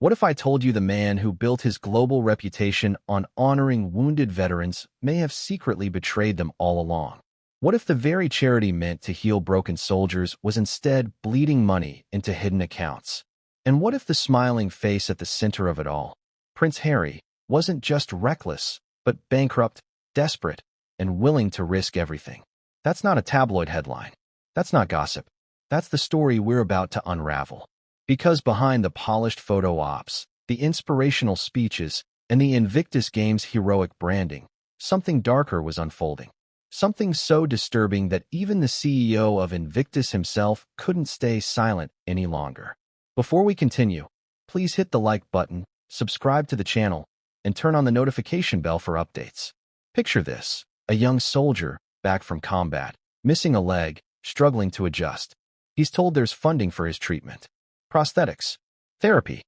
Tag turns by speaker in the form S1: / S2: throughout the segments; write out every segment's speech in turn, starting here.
S1: What if I told you the man who built his global reputation on honoring wounded veterans may have secretly betrayed them all along? What if the very charity meant to heal broken soldiers was instead bleeding money into hidden accounts? And what if the smiling face at the center of it all, Prince Harry, wasn't just reckless, but bankrupt, desperate, and willing to risk everything? That's not a tabloid headline. That's not gossip. That's the story we're about to unravel. Because behind the polished photo ops, the inspirational speeches, and the Invictus Games' heroic branding, something darker was unfolding. Something so disturbing that even the CEO of Invictus himself couldn't stay silent any longer. Before we continue, please hit the like button, subscribe to the channel, and turn on the notification bell for updates. Picture this: a young soldier, back from combat, missing a leg, struggling to adjust. He's told there's funding for his treatment. Prosthetics. Therapy.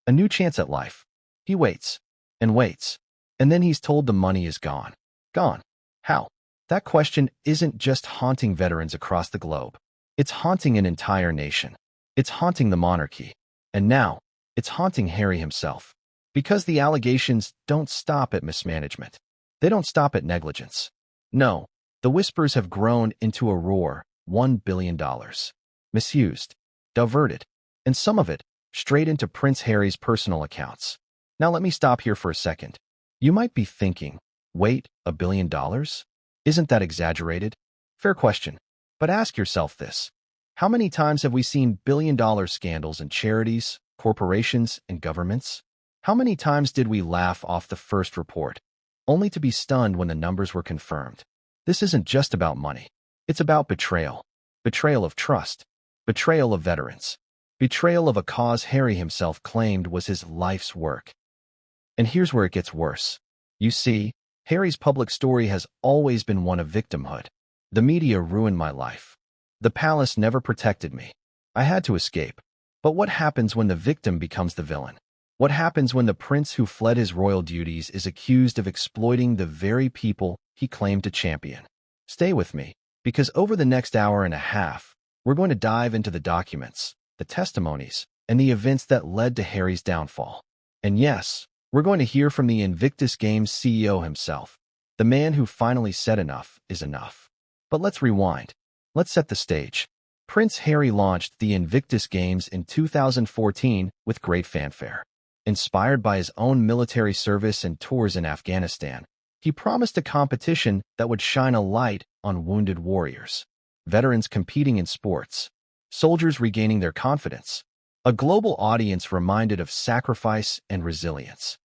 S1: A new chance at life. He waits. And waits. And then he's told the money is gone. Gone. How? That question isn't just haunting veterans across the globe. It's haunting an entire nation. It's haunting the monarchy. And now, it's haunting Harry himself. Because the allegations don't stop at mismanagement. They don't stop at negligence. No, the whispers have grown into a roar: $1 billion. Misused. Diverted. And some of it, straight into Prince Harry's personal accounts. Now let me stop here for a second. You might be thinking, wait, $1 billion? Isn't that exaggerated? Fair question. But ask yourself this: how many times have we seen billion-dollar scandals in charities, corporations, and governments? How many times did we laugh off the first report, only to be stunned when the numbers were confirmed? This isn't just about money. It's about betrayal. Betrayal of trust. Betrayal of veterans. Betrayal of a cause Harry himself claimed was his life's work. And here's where it gets worse. You see, Harry's public story has always been one of victimhood. The media ruined my life. The palace never protected me. I had to escape. But what happens when the victim becomes the villain? What happens when the prince who fled his royal duties is accused of exploiting the very people he claimed to champion? Stay with me, because over the next hour and a half, we're going to dive into the documents, the testimonies, and the events that led to Harry's downfall. And yes, we're going to hear from the Invictus Games CEO himself, the man who finally said enough is enough. But let's rewind. Let's set the stage. Prince Harry launched the Invictus Games in 2014 with great fanfare. Inspired by his own military service and tours in Afghanistan, he promised a competition that would shine a light on wounded warriors, veterans competing in sports, soldiers regaining their confidence, a global audience reminded of sacrifice and resilience.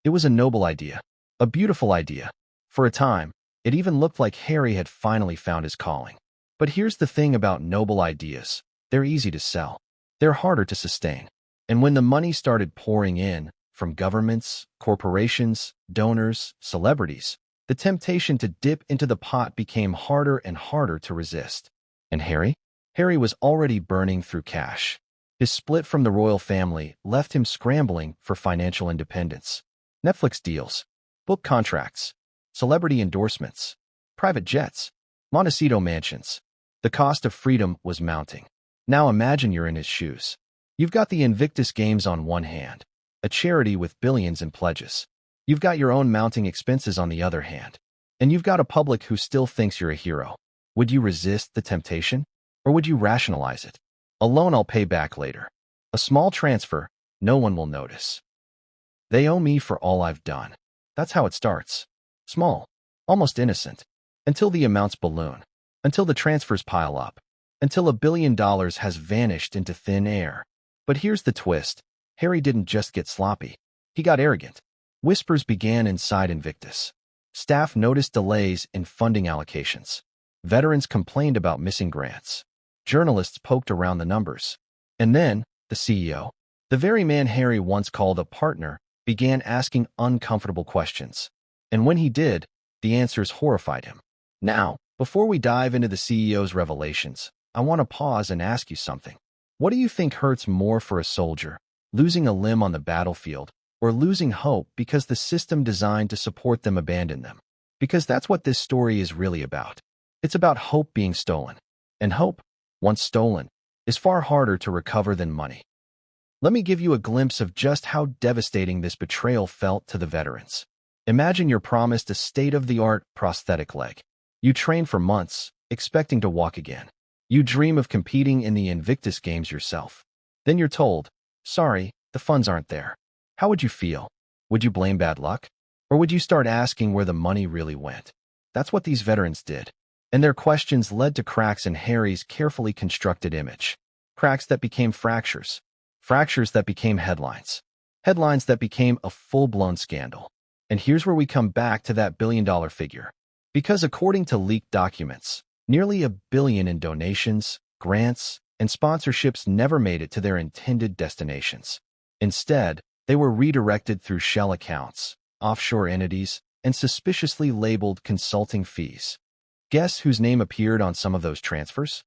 S1: It was a noble idea, a beautiful idea. For a time, it even looked like Harry had finally found his calling. But here's the thing about noble ideas: they're easy to sell. They're harder to sustain. And when the money started pouring in, from governments, corporations, donors, celebrities, the temptation to dip into the pot became harder and harder to resist. And Harry? Harry was already burning through cash. His split from the royal family left him scrambling for financial independence. Netflix deals, book contracts, celebrity endorsements, private jets, Montecito mansions. The cost of freedom was mounting. Now imagine you're in his shoes. You've got the Invictus Games on one hand, a charity with billions in pledges. You've got your own mounting expenses on the other hand. And you've got a public who still thinks you're a hero. Would you resist the temptation? Or would you rationalize it? A loan I'll pay back later. A small transfer, no one will notice. They owe me for all I've done. That's how it starts. Small, almost innocent. Until the amounts balloon. Until the transfers pile up. Until $1 billion has vanished into thin air. But here's the twist. Harry didn't just get sloppy. He got arrogant. Whispers began inside Invictus. Staff noticed delays in funding allocations. Veterans complained about missing grants. Journalists poked around the numbers. And then, the CEO, the very man Harry once called a partner, began asking uncomfortable questions. And when he did, the answers horrified him. Now, before we dive into the CEO's revelations, I want to pause and ask you something. What do you think hurts more for a soldier, losing a limb on the battlefield, or losing hope because the system designed to support them abandoned them? Because that's what this story is really about. It's about hope being stolen. And hope, once stolen, is far harder to recover than money. Let me give you a glimpse of just how devastating this betrayal felt to the veterans. Imagine you're promised a state-of-the-art prosthetic leg. You train for months, expecting to walk again. You dream of competing in the Invictus Games yourself. Then you're told, sorry, the funds aren't there. How would you feel? Would you blame bad luck? Or would you start asking where the money really went? That's what these veterans did. And their questions led to cracks in Harry's carefully constructed image. Cracks that became fractures. Fractures that became headlines. Headlines that became a full-blown scandal. And here's where we come back to that billion-dollar figure. Because according to leaked documents, nearly $1 billion in donations, grants, and sponsorships never made it to their intended destinations. Instead, they were redirected through shell accounts, offshore entities, and suspiciously labeled consulting fees. Guess whose name appeared on some of those transfers?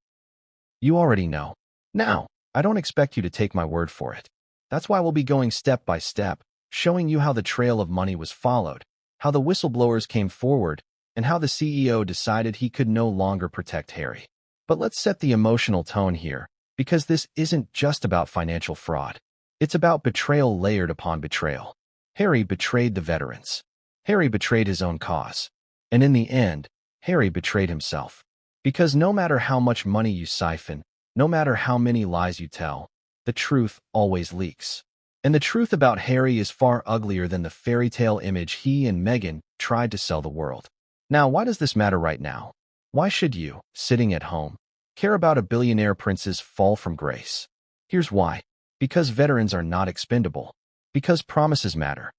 S1: You already know. Now, I don't expect you to take my word for it. That's why we'll be going step by step, showing you how the trail of money was followed, how the whistleblowers came forward, and how the CEO decided he could no longer protect Harry. But let's set the emotional tone here, because this isn't just about financial fraud. It's about betrayal layered upon betrayal. Harry betrayed the veterans. Harry betrayed his own cause. And in the end, Harry betrayed himself. Because no matter how much money you siphon, no matter how many lies you tell, the truth always leaks. And the truth about Harry is far uglier than the fairy tale image he and Meghan tried to sell the world. Now, why does this matter right now? Why should you, sitting at home, care about a billionaire prince's fall from grace? Here's why. Because veterans are not expendable. Because promises matter.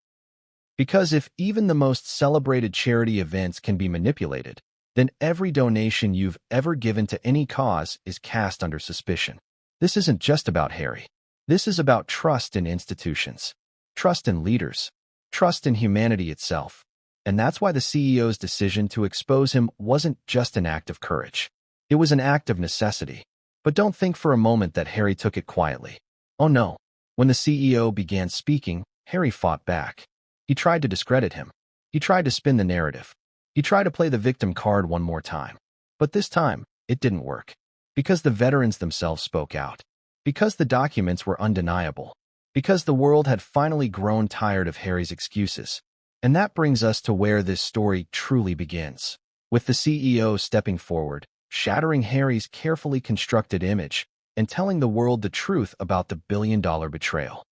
S1: Because if even the most celebrated charity events can be manipulated, then every donation you've ever given to any cause is cast under suspicion. This isn't just about Harry. This is about trust in institutions, trust in leaders, trust in humanity itself. And that's why the CEO's decision to expose him wasn't just an act of courage. It was an act of necessity. But don't think for a moment that Harry took it quietly. Oh no. When the CEO began speaking, Harry fought back. He tried to discredit him. He tried to spin the narrative. He tried to play the victim card one more time. But this time, it didn't work. Because the veterans themselves spoke out. Because the documents were undeniable. Because the world had finally grown tired of Harry's excuses. And that brings us to where this story truly begins. With the CEO stepping forward, shattering Harry's carefully constructed image, and telling the world the truth about the billion-dollar betrayal.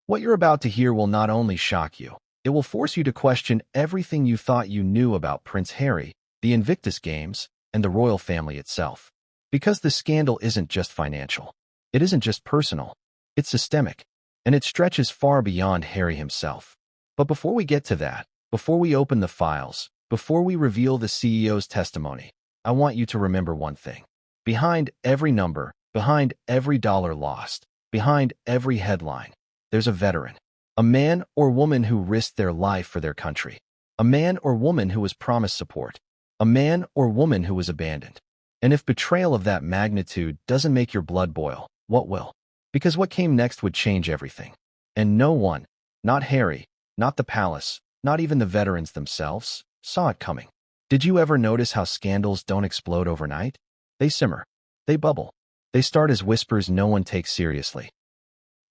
S1: What you're about to hear will not only shock you, it will force you to question everything you thought you knew about Prince Harry, the Invictus Games, and the royal family itself. Because the scandal isn't just financial. It isn't just personal. It's systemic. And it stretches far beyond Harry himself. But before we get to that, before we open the files, before we reveal the CEO's testimony, I want you to remember one thing. Behind every number, behind every dollar lost, behind every headline, there's a veteran. A man or woman who risked their life for their country. A man or woman who was promised support. A man or woman who was abandoned. And if betrayal of that magnitude doesn't make your blood boil, what will? Because what came next would change everything. And no one, not Harry, not the palace, not even the veterans themselves, saw it coming. Did you ever notice how scandals don't explode overnight? They simmer. They bubble. They start as whispers no one takes seriously.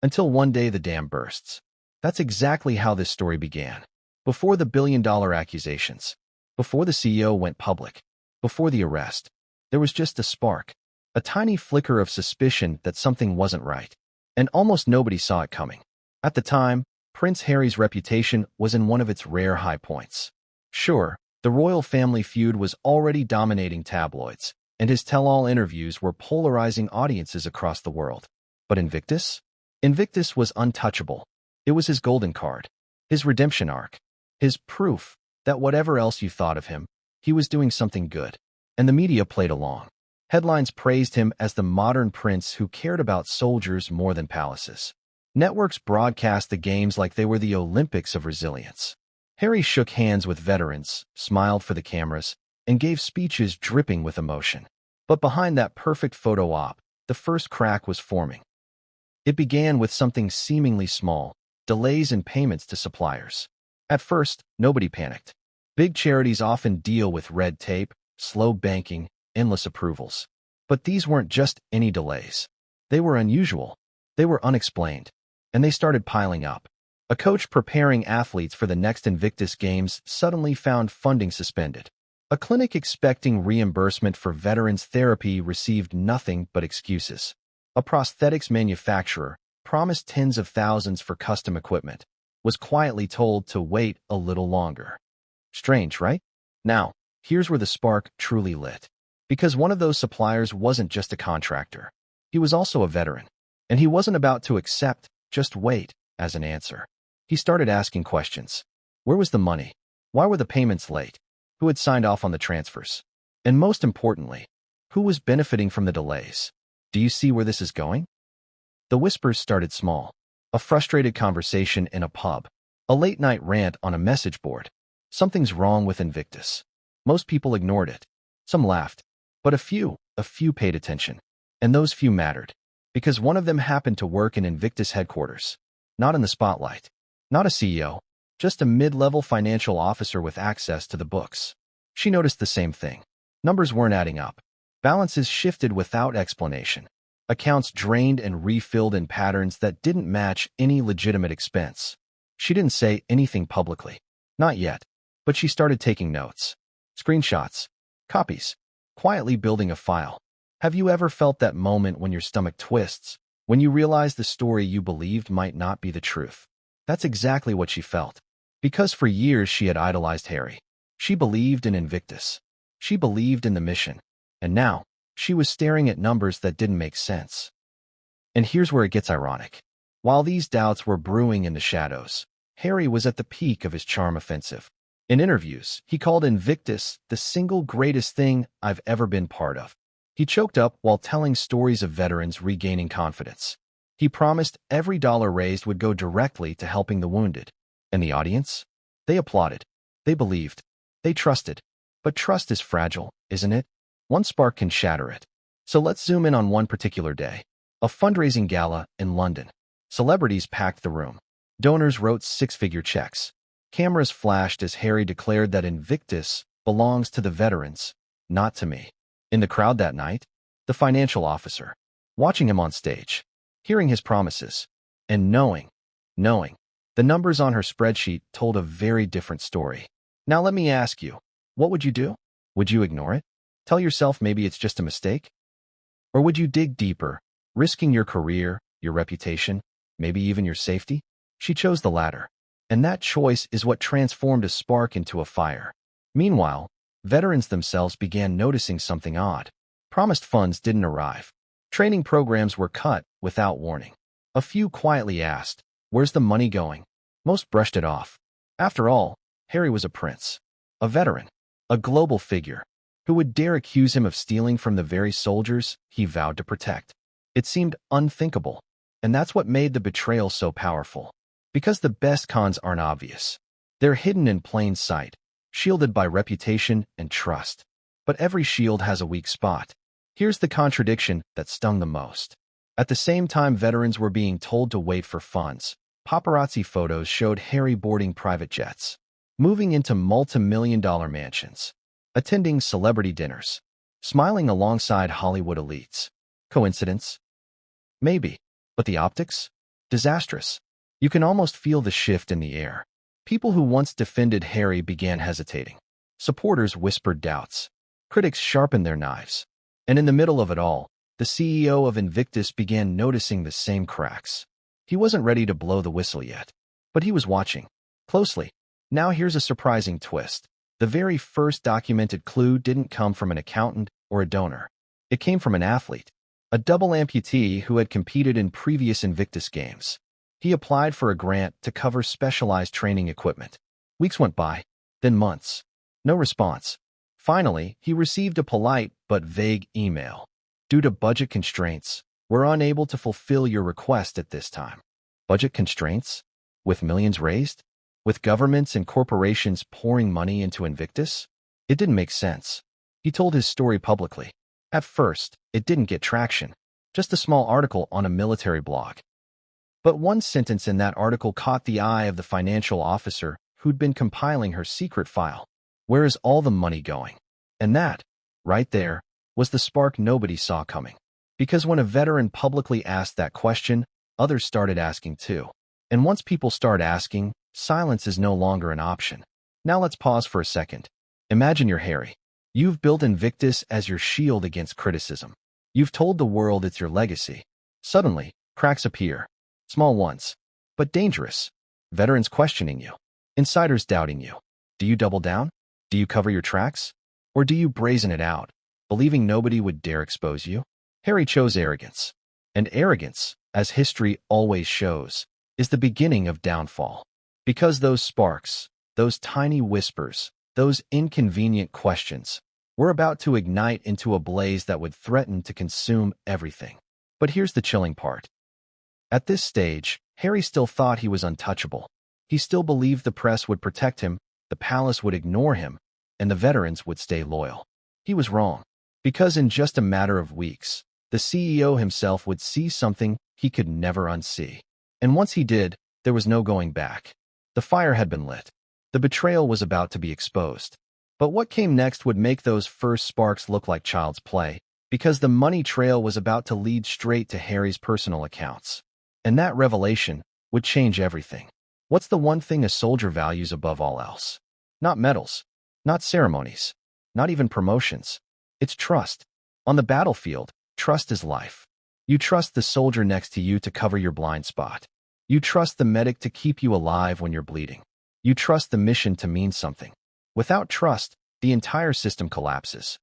S1: Until one day the dam bursts. That's exactly how this story began. Before the billion-dollar accusations. Before the CEO went public. Before the arrest. There was just a spark. A tiny flicker of suspicion that something wasn't right. And almost nobody saw it coming. At the time, Prince Harry's reputation was in one of its rare high points. Sure, the royal family feud was already dominating tabloids, and his tell-all interviews were polarizing audiences across the world. But Invictus? Invictus was untouchable. It was his golden card, his redemption arc, his proof that whatever else you thought of him, he was doing something good. And the media played along. Headlines praised him as the modern prince who cared about soldiers more than palaces. Networks broadcast the games like they were the Olympics of resilience. Harry shook hands with veterans, smiled for the cameras, and gave speeches dripping with emotion. But behind that perfect photo op, the first crack was forming. It began with something seemingly small, delays in payments to suppliers. At first, nobody panicked. Big charities often deal with red tape, slow banking, endless approvals. But these weren't just any delays. They were unusual. They were unexplained, and they started piling up. A coach preparing athletes for the next Invictus Games suddenly found funding suspended. A clinic expecting reimbursement for veterans' therapy received nothing but excuses. A prosthetics manufacturer, promised tens of thousands for custom equipment, was quietly told to wait a little longer. Strange, right? Now, here's where the spark truly lit. Because one of those suppliers wasn't just a contractor. He was also a veteran. And he wasn't about to accept, just wait, as an answer. He started asking questions. Where was the money? Why were the payments late? Who had signed off on the transfers? And most importantly, who was benefiting from the delays? Do you see where this is going? The whispers started small. A frustrated conversation in a pub. A late-night rant on a message board. Something's wrong with Invictus. Most people ignored it. Some laughed. But a few paid attention. And those few mattered. Because one of them happened to work in Invictus headquarters. Not in the spotlight. Not a CEO. Just a mid-level financial officer with access to the books. She noticed the same thing. Numbers weren't adding up. Balances shifted without explanation. Accounts drained and refilled in patterns that didn't match any legitimate expense. She didn't say anything publicly. Not yet. But she started taking notes. Screenshots. Copies. Quietly building a file. Have you ever felt that moment when your stomach twists, when you realize the story you believed might not be the truth? That's exactly what she felt. Because for years she had idolized Harry. She believed in Invictus. She believed in the mission. And now, she was staring at numbers that didn't make sense. And here's where it gets ironic. While these doubts were brewing in the shadows, Harry was at the peak of his charm offensive. In interviews, he called Invictus the single greatest thing I've ever been part of. He choked up while telling stories of veterans regaining confidence. He promised every dollar raised would go directly to helping the wounded. And the audience? They applauded. They believed. They trusted. But trust is fragile, isn't it? One spark can shatter it. So let's zoom in on one particular day. A fundraising gala in London. Celebrities packed the room. Donors wrote six-figure checks. Cameras flashed as Harry declared that Invictus belongs to the veterans, not to me. In the crowd that night, the financial officer, watching him on stage, hearing his promises, and knowing the numbers on her spreadsheet told a very different story. Now let me ask you, what would you do? Would you ignore it? Tell yourself maybe it's just a mistake? Or would you dig deeper, risking your career, your reputation, maybe even your safety? She chose the latter. And that choice is what transformed a spark into a fire. Meanwhile, veterans themselves began noticing something odd. Promised funds didn't arrive. Training programs were cut without warning. A few quietly asked, "Where's the money going?" Most brushed it off. After all, Harry was a prince, a veteran, a global figure. Who would dare accuse him of stealing from the very soldiers he vowed to protect? It seemed unthinkable, and that's what made the betrayal so powerful. Because the best cons aren't obvious. They're hidden in plain sight, shielded by reputation and trust. But every shield has a weak spot. Here's the contradiction that stung the most. At the same time veterans were being told to wait for funds, paparazzi photos showed Harry boarding private jets, moving into multi-million-dollar mansions, attending celebrity dinners, smiling alongside Hollywood elites. Coincidence? Maybe. But the optics? Disastrous. You can almost feel the shift in the air. People who once defended Harry began hesitating. Supporters whispered doubts. Critics sharpened their knives. And in the middle of it all, the CEO of Invictus began noticing the same cracks. He wasn't ready to blow the whistle yet. But he was watching. Closely. Now here's a surprising twist. The very first documented clue didn't come from an accountant or a donor. It came from an athlete. A double amputee who had competed in previous Invictus Games. He applied for a grant to cover specialized training equipment. Weeks went by, then months. No response. Finally, he received a polite but vague email. Due to budget constraints, we're unable to fulfill your request at this time. Budget constraints? With millions raised? With governments and corporations pouring money into Invictus? It didn't make sense. He told his story publicly. At first, it didn't get traction. Just a small article on a military blog. But one sentence in that article caught the eye of the financial officer who'd been compiling her secret file. Where is all the money going? And that, right there, was the spark nobody saw coming. Because when a veteran publicly asked that question, others started asking too. And once people start asking, silence is no longer an option. Now let's pause for a second. Imagine you're Harry. You've built Invictus as your shield against criticism. You've told the world it's your legacy. Suddenly, cracks appear. Small ones, but dangerous. Veterans questioning you. Insiders doubting you. Do you double down? Do you cover your tracks? Or do you brazen it out, believing nobody would dare expose you? Harry chose arrogance. And arrogance, as history always shows, is the beginning of downfall. Because those sparks, those tiny whispers, those inconvenient questions, were about to ignite into a blaze that would threaten to consume everything. But here's the chilling part. At this stage, Harry still thought he was untouchable. He still believed the press would protect him, the palace would ignore him, and the veterans would stay loyal. He was wrong. Because in just a matter of weeks, the CEO himself would see something he could never unsee. And once he did, there was no going back. The fire had been lit. The betrayal was about to be exposed. But what came next would make those first sparks look like child's play, because the money trail was about to lead straight to Harry's personal accounts. And that revelation would change everything. What's the one thing a soldier values above all else? Not medals, not ceremonies, not even promotions. It's trust. On the battlefield, trust is life. You trust the soldier next to you to cover your blind spot. You trust the medic to keep you alive when you're bleeding. You trust the mission to mean something. Without trust, the entire system collapses.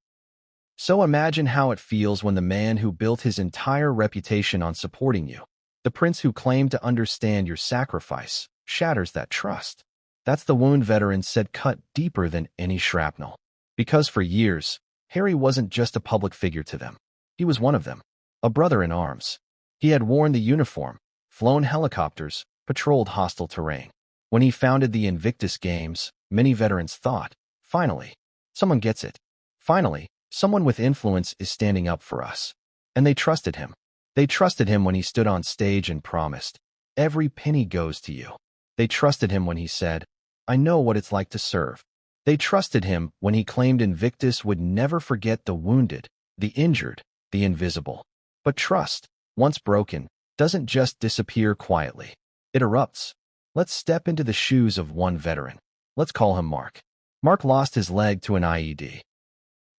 S1: So imagine how it feels when the man who built his entire reputation on supporting you, the prince who claimed to understand your sacrifice, shatters that trust. That's the wound veterans said cut deeper than any shrapnel. Because for years, Harry wasn't just a public figure to them. He was one of them, a brother in arms. He had worn the uniform, flown helicopters, patrolled hostile terrain. When he founded the Invictus Games, many veterans thought, finally, someone gets it. Finally, someone with influence is standing up for us. And they trusted him. They trusted him when he stood on stage and promised, every penny goes to you. They trusted him when he said, I know what it's like to serve. They trusted him when he claimed Invictus would never forget the wounded, the injured, the invisible. But trust, once broken, doesn't just disappear quietly. It erupts. Let's step into the shoes of one veteran. Let's call him Mark. Mark lost his leg to an IED.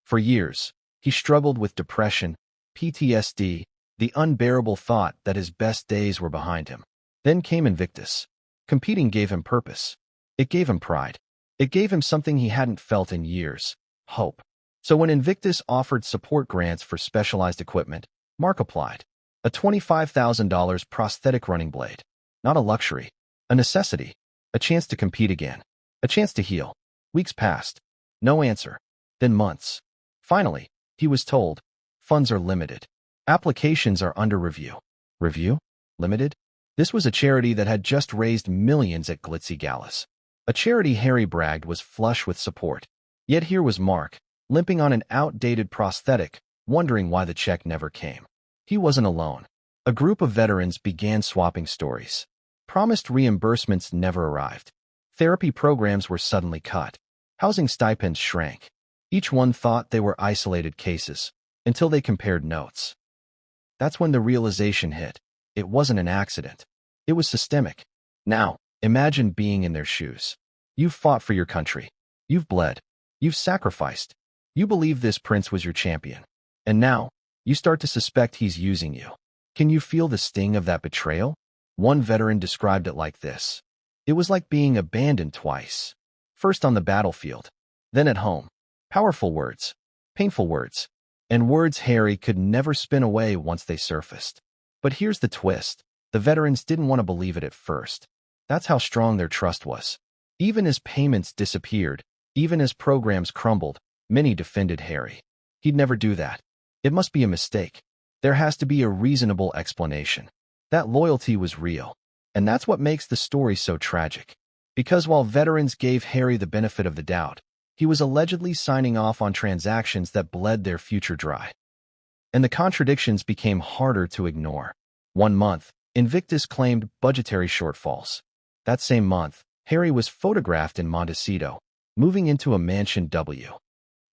S1: For years, he struggled with depression, PTSD, the unbearable thought that his best days were behind him. Then came Invictus. Competing gave him purpose. It gave him pride. It gave him something he hadn't felt in years, hope. So when Invictus offered support grants for specialized equipment, Mark applied. A $25,000 prosthetic running blade. Not a luxury, a necessity, a chance to compete again, a chance to heal. Weeks passed. No answer. Then months. Finally, he was told, funds are limited. Applications are under review. Review? Limited? This was a charity that had just raised millions at glitzy galas. A charity Harry bragged was flush with support. Yet here was Mark, limping on an outdated prosthetic, wondering why the check never came. He wasn't alone. A group of veterans began swapping stories. Promised reimbursements never arrived. Therapy programs were suddenly cut. Housing stipends shrank. Each one thought they were isolated cases, until they compared notes. That's when the realization hit. It wasn't an accident. It was systemic. Now, imagine being in their shoes. You've fought for your country. You've bled. You've sacrificed. You believe this prince was your champion. And now, you start to suspect he's using you. Can you feel the sting of that betrayal? One veteran described it like this. It was like being abandoned twice. First on the battlefield, then at home. Powerful words, painful words, and words Harry could never spin away once they surfaced. But here's the twist. The veterans didn't want to believe it at first. That's how strong their trust was. Even as payments disappeared, even as programs crumbled, many defended Harry. He'd never do that. It must be a mistake. There has to be a reasonable explanation. That loyalty was real. And that's what makes the story so tragic. Because while veterans gave Harry the benefit of the doubt, he was allegedly signing off on transactions that bled their future dry. And the contradictions became harder to ignore. One month, Invictus claimed budgetary shortfalls. That same month, Harry was photographed in Montecito, moving into a mansion W.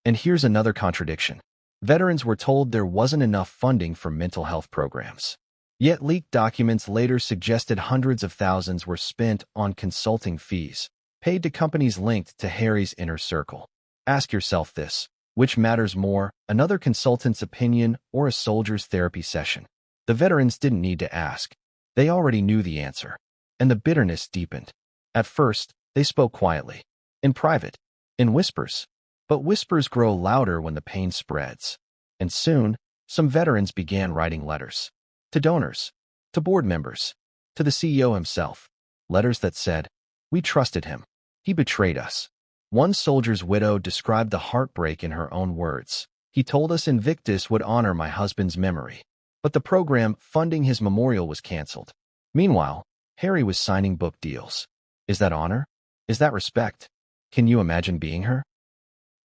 S1: And here's another contradiction. Veterans were told there wasn't enough funding for mental health programs. Yet leaked documents later suggested hundreds of thousands were spent on consulting fees, paid to companies linked to Harry's inner circle. Ask yourself this: which matters more, another consultant's opinion or a soldier's therapy session? The veterans didn't need to ask. They already knew the answer. And the bitterness deepened. At first, they spoke quietly, in private, in whispers. But whispers grow louder when the pain spreads. And soon, some veterans began writing letters. To donors, to board members, to the CEO himself. Letters that said, "We trusted him. He betrayed us." One soldier's widow described the heartbreak in her own words. "He told us Invictus would honor my husband's memory, but the program funding his memorial was canceled." Meanwhile, Harry was signing book deals. Is that honor? Is that respect? Can you imagine being her?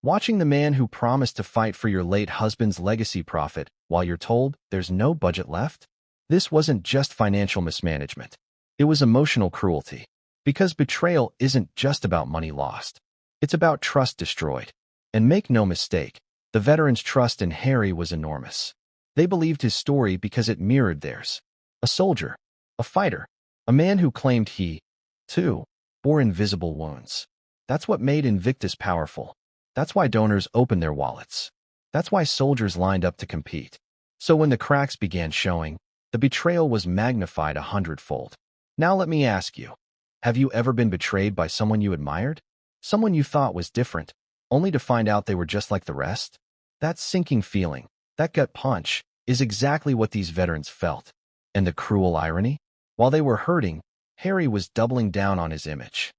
S1: Watching the man who promised to fight for your late husband's legacy profit while you're told there's no budget left? This wasn't just financial mismanagement. It was emotional cruelty. Because betrayal isn't just about money lost. It's about trust destroyed. And make no mistake, the veterans' trust in Harry was enormous. They believed his story because it mirrored theirs. A soldier, a fighter, a man who claimed he, too, bore invisible wounds. That's what made Invictus powerful. That's why donors opened their wallets. That's why soldiers lined up to compete. So when the cracks began showing, the betrayal was magnified 100-fold. Now let me ask you, have you ever been betrayed by someone you admired? Someone you thought was different, only to find out they were just like the rest? That sinking feeling, that gut punch, is exactly what these veterans felt. And the cruel irony? While they were hurting, Harry was doubling down on his image.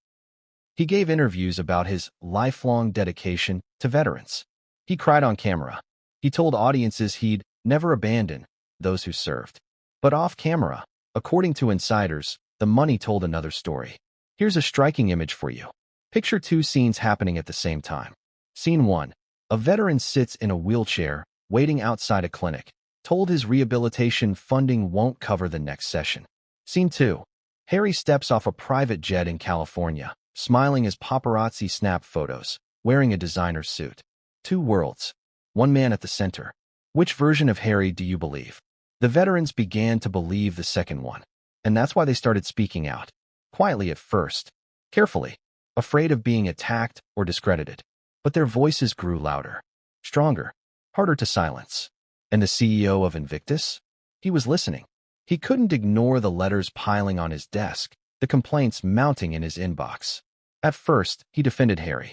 S1: He gave interviews about his lifelong dedication to veterans. He cried on camera. He told audiences he'd never abandon those who served. But off camera, according to insiders, the money told another story. Here's a striking image for you. Picture two scenes happening at the same time. Scene 1. A veteran sits in a wheelchair, waiting outside a clinic, told his rehabilitation funding won't cover the next session. Scene 2. Harry steps off a private jet in California, smiling as paparazzi snap photos, wearing a designer suit. Two worlds. One man at the center. Which version of Harry do you believe? The veterans began to believe the second one. And that's why they started speaking out. Quietly at first. Carefully. Afraid of being attacked or discredited. But their voices grew louder. Stronger. Harder to silence. And the CEO of Invictus? He was listening. He couldn't ignore the letters piling on his desk, the complaints mounting in his inbox. At first, he defended Harry.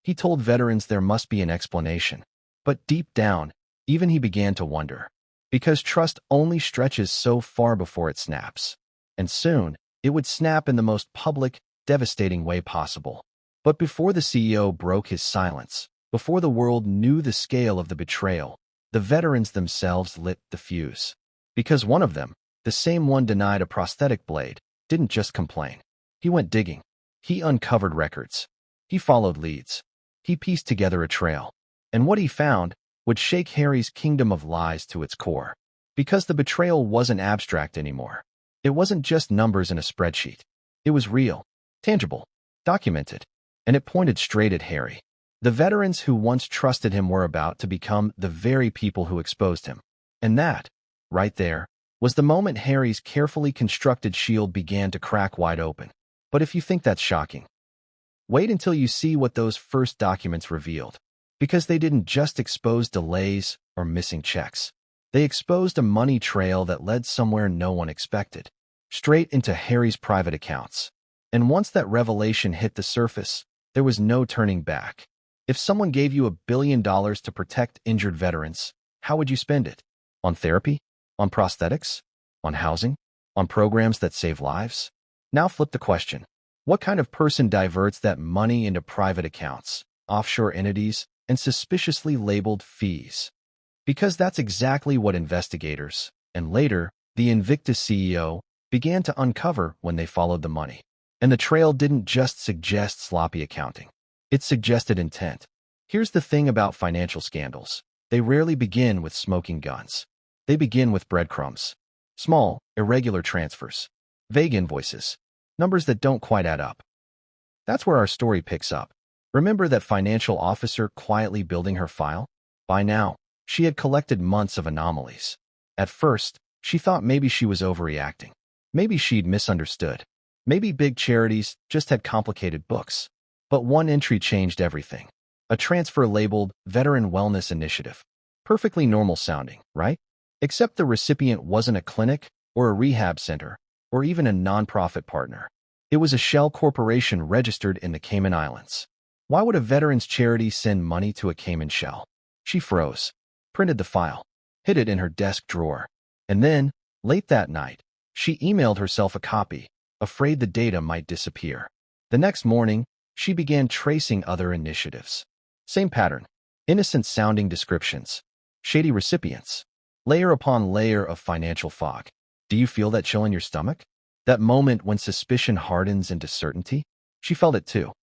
S1: He told veterans there must be an explanation. But deep down, even he began to wonder. Because trust only stretches so far before it snaps. And soon, it would snap in the most public, devastating way possible. But before the CEO broke his silence, before the world knew the scale of the betrayal, the veterans themselves lit the fuse. Because one of them, the same one denied a prosthetic blade, didn't just complain. He went digging. He uncovered records. He followed leads. He pieced together a trail. And what he found would shake Harry's kingdom of lies to its core. Because the betrayal wasn't abstract anymore. It wasn't just numbers in a spreadsheet. It was real, tangible, documented. And it pointed straight at Harry. The veterans who once trusted him were about to become the very people who exposed him. And that, right there, was the moment Harry's carefully constructed shield began to crack wide open. But if you think that's shocking, wait until you see what those first documents revealed. Because they didn't just expose delays or missing checks. They exposed a money trail that led somewhere no one expected. Straight into Harry's private accounts. And once that revelation hit the surface, there was no turning back. If someone gave you $1 billion to protect injured veterans, how would you spend it? On therapy? On prosthetics? On housing? On programs that save lives? Now flip the question. What kind of person diverts that money into private accounts, offshore entities, and suspiciously labeled fees? Because that's exactly what investigators, and later, the Invictus CEO, began to uncover when they followed the money. And the trail didn't just suggest sloppy accounting. It suggested intent. Here's the thing about financial scandals. They rarely begin with smoking guns. They begin with breadcrumbs. Small, irregular transfers. Vague invoices. Numbers that don't quite add up. That's where our story picks up. Remember that financial officer quietly building her file? By now, she had collected months of anomalies. At first, She thought maybe she was overreacting. Maybe she'd misunderstood. Maybe big charities just had complicated books. But one entry changed everything. A transfer labeled Veteran Wellness Initiative. Perfectly normal sounding, right? Except the recipient wasn't a clinic or a rehab center or even a nonprofit partner. It was a shell corporation registered in the Cayman Islands. Why would a veterans charity send money to a Cayman shell? She froze, printed the file, hid it in her desk drawer, and then, late that night, she emailed herself a copy, afraid the data might disappear. The next morning, she began tracing other initiatives. Same pattern, innocent-sounding descriptions, shady recipients, layer upon layer of financial fog. Do you feel that chill in your stomach? That moment when suspicion hardens into certainty? She felt it too.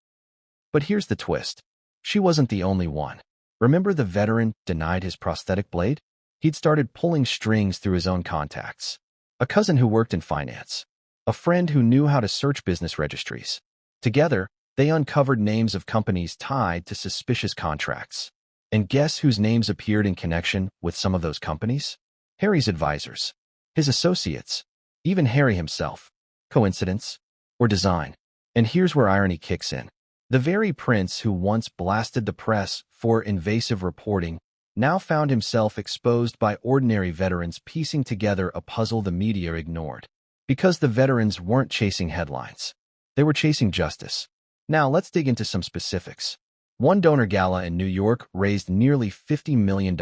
S1: But here's the twist. She wasn't the only one. Remember the veteran denied his prosthetic blade? He'd started pulling strings through his own contacts. A cousin who worked in finance. A friend who knew how to search business registries. Together, they uncovered names of companies tied to suspicious contracts. And guess whose names appeared in connection with some of those companies? Harry's advisors. His associates. Even Harry himself. Coincidence? Or design? And here's where irony kicks in. The very prince who once blasted the press for invasive reporting now found himself exposed by ordinary veterans piecing together a puzzle the media ignored. Because the veterans weren't chasing headlines. They were chasing justice. Now let's dig into some specifics. One donor gala in New York raised nearly $50 million.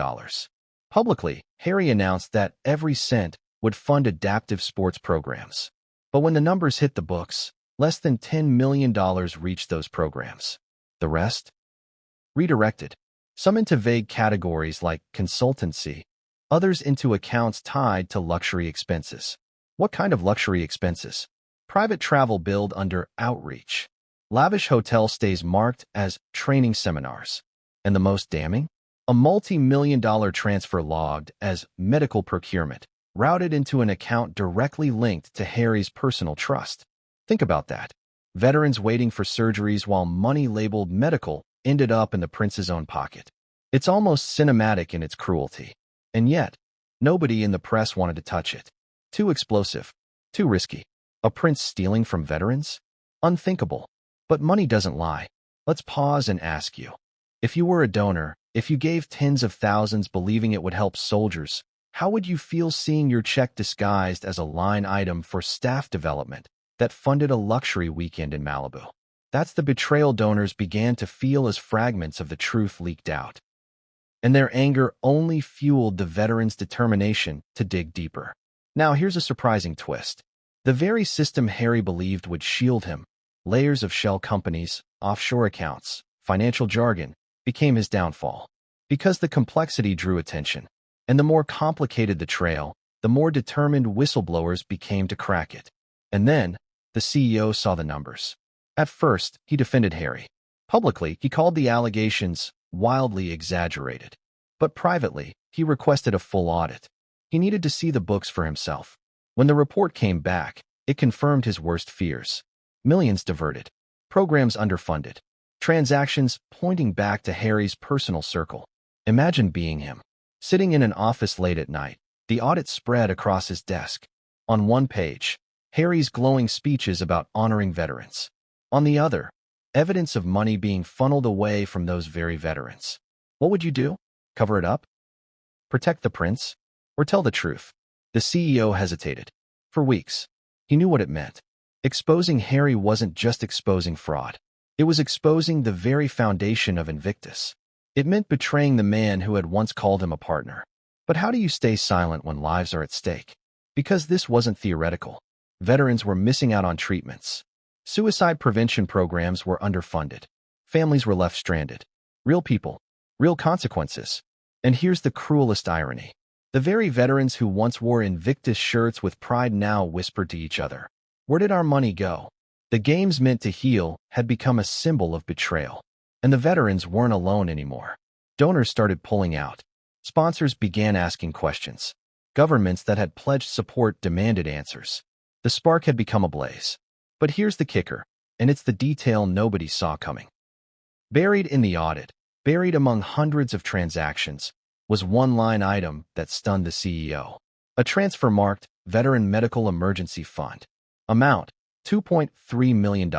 S1: Publicly, Harry announced that every cent would fund adaptive sports programs. But when the numbers hit the books, less than $10 million reached those programs. The rest? Redirected. Some into vague categories like consultancy, others into accounts tied to luxury expenses. What kind of luxury expenses? Private travel billed under outreach. Lavish hotel stays marked as training seminars. And the most damning? A multi-million-dollar transfer logged as medical procurement, routed into an account directly linked to Harry's personal trust. Think about that. Veterans waiting for surgeries while money labeled medical ended up in the prince's own pocket. It's almost cinematic in its cruelty. And yet, nobody in the press wanted to touch it. Too explosive. Too risky. A prince stealing from veterans? Unthinkable. But money doesn't lie. Let's pause and ask you. If you were a donor, if you gave tens of thousands believing it would help soldiers, how would you feel seeing your check disguised as a line item for staff development that funded a luxury weekend in Malibu? That's the betrayal donors began to feel as fragments of the truth leaked out. And their anger only fueled the veterans' determination to dig deeper. Now here's a surprising twist. The very system Harry believed would shield him, layers of shell companies, offshore accounts, financial jargon, became his downfall. Because the complexity drew attention. And the more complicated the trail, the more determined whistleblowers became to crack it. And then, the CEO saw the numbers. At first, he defended Harry. Publicly, he called the allegations wildly exaggerated. But privately, he requested a full audit. He needed to see the books for himself. When the report came back, it confirmed his worst fears. Millions diverted. Programs underfunded. Transactions pointing back to Harry's personal circle. Imagine being him. Sitting in an office late at night, the audit spread across his desk. On one page, Harry's glowing speeches about honoring veterans. On the other, evidence of money being funneled away from those very veterans. What would you do? Cover it up? Protect the prince? Or tell the truth? The CEO hesitated. For weeks, he knew what it meant. Exposing Harry wasn't just exposing fraud. It was exposing the very foundation of Invictus. It meant betraying the man who had once called him a partner. But how do you stay silent when lives are at stake? Because this wasn't theoretical. Veterans were missing out on treatments. Suicide prevention programs were underfunded. Families were left stranded. Real people. Real consequences. And here's the cruelest irony. The very veterans who once wore Invictus shirts with pride now whispered to each other. Where did our money go? The games meant to heal had become a symbol of betrayal. And the veterans weren't alone anymore. Donors started pulling out. Sponsors began asking questions. Governments that had pledged support demanded answers. The spark had become ablaze. But here's the kicker, and it's the detail nobody saw coming. Buried in the audit, buried among hundreds of transactions, was one line item that stunned the CEO. A transfer marked Veteran Medical Emergency Fund. Amount, $2.3 million.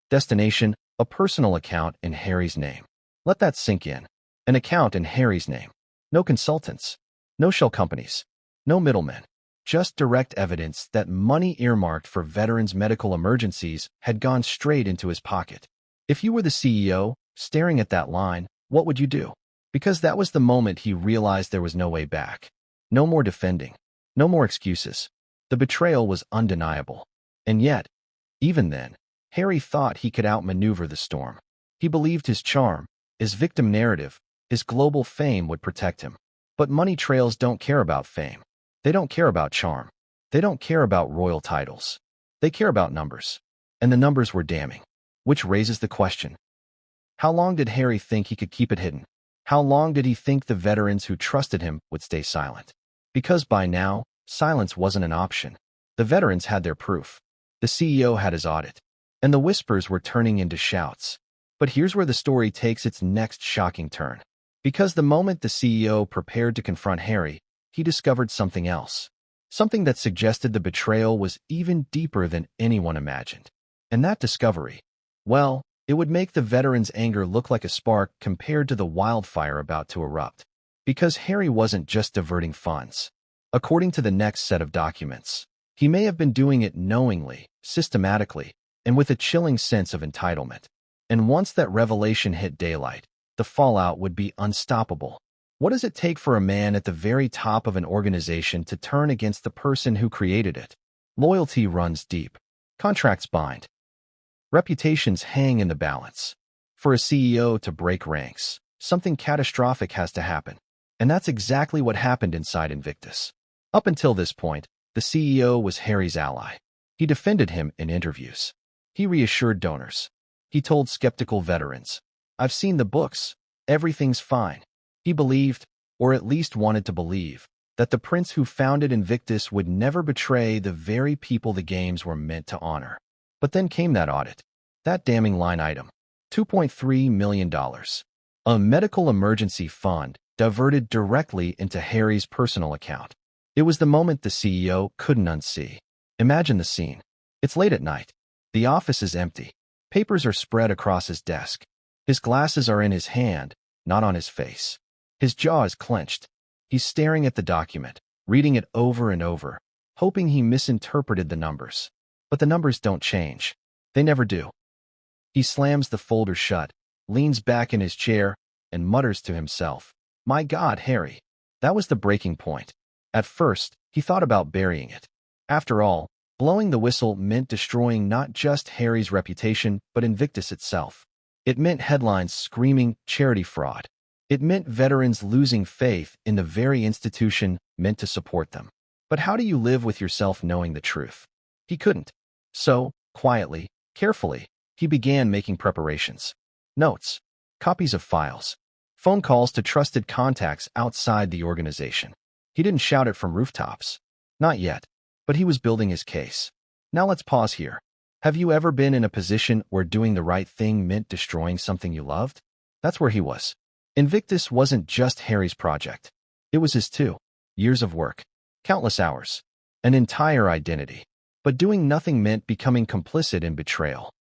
S1: Destination, a personal account in Harry's name. Let that sink in. An account in Harry's name. No consultants. No shell companies. No middlemen. Just direct evidence that money earmarked for veterans' medical emergencies had gone straight into his pocket. If you were the CEO, staring at that line, what would you do? Because that was the moment he realized there was no way back. No more defending. No more excuses. The betrayal was undeniable. And yet, even then, Harry thought he could outmaneuver the storm. He believed his charm, his victim narrative, his global fame would protect him. But money trails don't care about fame. They don't care about charm. They don't care about royal titles. They care about numbers. And the numbers were damning. Which raises the question. How long did Harry think he could keep it hidden? How long did he think the veterans who trusted him would stay silent? Because by now, silence wasn't an option. The veterans had their proof. The CEO had his audit. And the whispers were turning into shouts. But here's where the story takes its next shocking turn. Because the moment the CEO prepared to confront Harry, he discovered something else. Something that suggested the betrayal was even deeper than anyone imagined. And that discovery, well, it would make the veterans' anger look like a spark compared to the wildfire about to erupt. Because Harry wasn't just diverting funds. According to the next set of documents, he may have been doing it knowingly, systematically, and with a chilling sense of entitlement. And once that revelation hit daylight, the fallout would be unstoppable. What does it take for a man at the very top of an organization to turn against the person who created it? Loyalty runs deep. Contracts bind. Reputations hang in the balance. For a CEO to break ranks, something catastrophic has to happen. And that's exactly what happened inside Invictus. Up until this point, the CEO was Harry's ally. He defended him in interviews. He reassured donors. He told skeptical veterans, "I've seen the books. Everything's fine." He believed, or at least wanted to believe, that the prince who founded Invictus would never betray the very people the games were meant to honor. But then came that audit. That damning line item. $2.3 million. A medical emergency fund diverted directly into Harry's personal account. It was the moment the CEO couldn't unsee. Imagine the scene. It's late at night. The office is empty. Papers are spread across his desk. His glasses are in his hand, not on his face. His jaw is clenched. He's staring at the document, reading it over and over, hoping he misinterpreted the numbers. But the numbers don't change. They never do. He slams the folder shut, leans back in his chair, and mutters to himself, "My God, Harry." That was the breaking point. At first, he thought about burying it. After all, blowing the whistle meant destroying not just Harry's reputation, but Invictus itself. It meant headlines screaming charity fraud. It meant veterans losing faith in the very institution meant to support them. But how do you live with yourself knowing the truth? He couldn't. So, quietly, carefully, he began making preparations. Notes, copies of files, phone calls to trusted contacts outside the organization. He didn't shout it from rooftops. Not yet. But he was building his case. Now let's pause here. Have you ever been in a position where doing the right thing meant destroying something you loved? That's where he was. Invictus wasn't just Harry's project. It was his too. Years of work. Countless hours. An entire identity. But doing nothing meant becoming complicit in betrayal.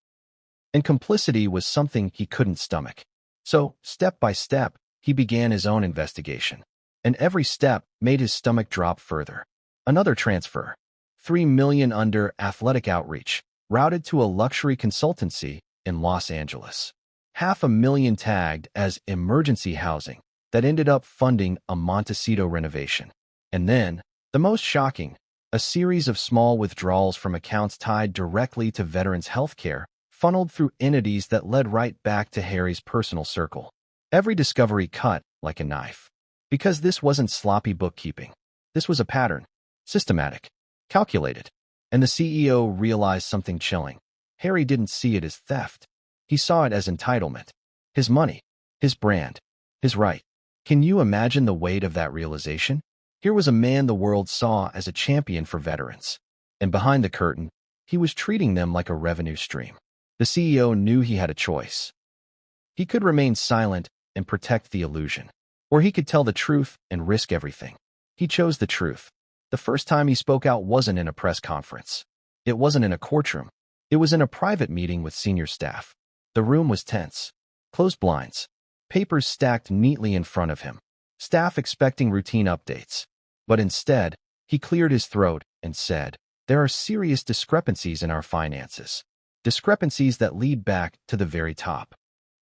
S1: And complicity was something he couldn't stomach. So, step by step, he began his own investigation. And every step made his stomach drop further. Another transfer. $3 million under athletic outreach, routed to a luxury consultancy in Los Angeles. $500,000 tagged as emergency housing that ended up funding a Montecito renovation. And then, the most shocking, a series of small withdrawals from accounts tied directly to veterans' healthcare, funneled through entities that led right back to Harry's personal circle. Every discovery cut like a knife. Because this wasn't sloppy bookkeeping. This was a pattern. Systematic. Calculated. And the CEO realized something chilling. Harry didn't see it as theft. He saw it as entitlement. His money. His brand. His right. Can you imagine the weight of that realization? Here was a man the world saw as a champion for veterans. And behind the curtain, he was treating them like a revenue stream. The CEO knew he had a choice. He could remain silent and protect the illusion. Or he could tell the truth and risk everything. He chose the truth. The first time he spoke out wasn't in a press conference. It wasn't in a courtroom. It was in a private meeting with senior staff. The room was tense. Closed blinds. Papers stacked neatly in front of him. Staff expecting routine updates. But instead, he cleared his throat and said, "There are serious discrepancies in our finances. Discrepancies that lead back to the very top."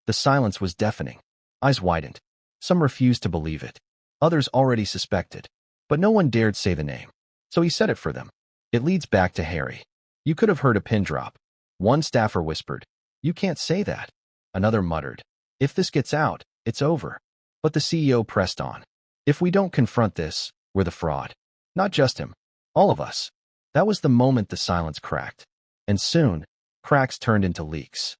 S1: The silence was deafening. Eyes widened. Some refused to believe it. Others already suspected. But no one dared say the name. So he said it for them. "It leads back to Harry." You could have heard a pin drop. One staffer whispered, "You can't say that." Another muttered, "If this gets out, it's over." But the CEO pressed on. "If we don't confront this, we're the fraud. Not just him. All of us." That was the moment the silence cracked. And soon, cracks turned into leaks.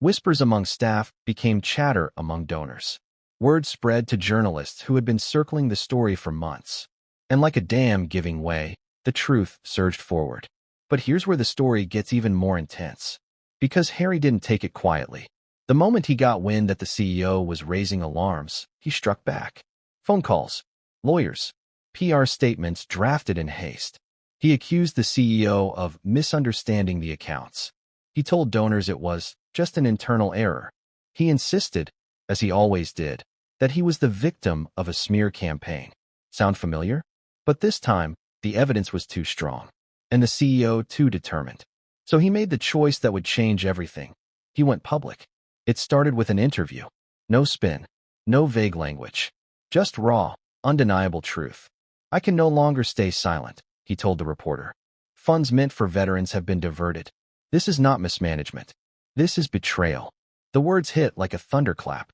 S1: Whispers among staff became chatter among donors. Word spread to journalists who had been circling the story for months. And like a dam giving way, the truth surged forward. But here's where the story gets even more intense. Because Harry didn't take it quietly. The moment he got wind that the CEO was raising alarms, he struck back. Phone calls, lawyers, PR statements drafted in haste. He accused the CEO of misunderstanding the accounts. He told donors it was just an internal error. He insisted, as he always did, that he was the victim of a smear campaign. Sound familiar? But this time, the evidence was too strong, and the CEO too determined. So he made the choice that would change everything. He went public. It started with an interview. No spin, no vague language. Just raw, undeniable truth. "I can no longer stay silent," he told the reporter. "Funds meant for veterans have been diverted. This is not mismanagement. This is betrayal." The words hit like a thunderclap.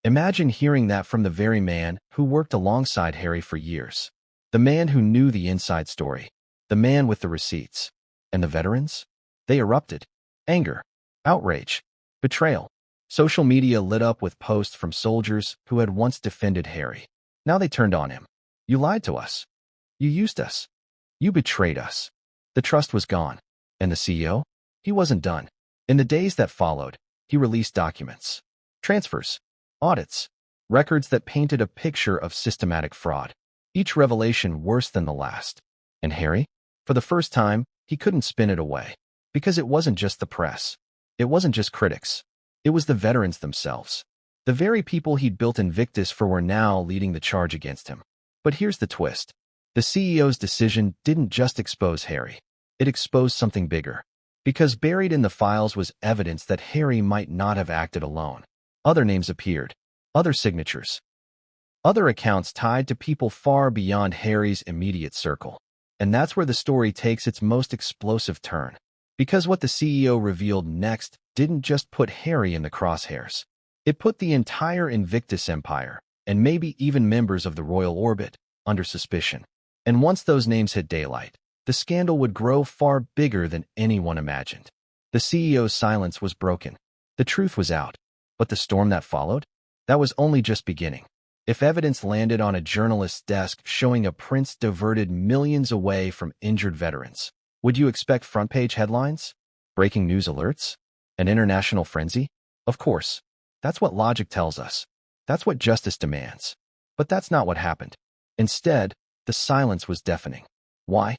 S1: Imagine hearing that from the very man who worked alongside Harry for years. The man who knew the inside story. The man with the receipts. And the veterans? They erupted. Anger. Outrage. Betrayal. Social media lit up with posts from soldiers who had once defended Harry. Now they turned on him. "You lied to us. You used us. You betrayed us." The trust was gone. And the CEO? He wasn't done. In the days that followed, he released documents. Transfers. Audits. Records that painted a picture of systematic fraud. Each revelation worse than the last. And Harry? For the first time, he couldn't spin it away. Because it wasn't just the press. It wasn't just critics. It was the veterans themselves. The very people he'd built Invictus for were now leading the charge against him. But here's the twist. The CEO's decision didn't just expose Harry. It exposed something bigger. Because buried in the files was evidence that Harry might not have acted alone. Other names appeared. Other signatures. Other accounts tied to people far beyond Harry's immediate circle. And that's where the story takes its most explosive turn. Because what the CEO revealed next didn't just put Harry in the crosshairs. It put the entire Invictus empire, and maybe even members of the royal orbit, under suspicion. And once those names hit daylight, the scandal would grow far bigger than anyone imagined. The CEO's silence was broken. The truth was out. But the storm that followed? That was only just beginning. If evidence landed on a journalist's desk showing a prince diverted millions away from injured veterans, would you expect front-page headlines? Breaking news alerts? An international frenzy? Of course. That's what logic tells us. That's what justice demands. But that's not what happened. Instead, the silence was deafening. Why?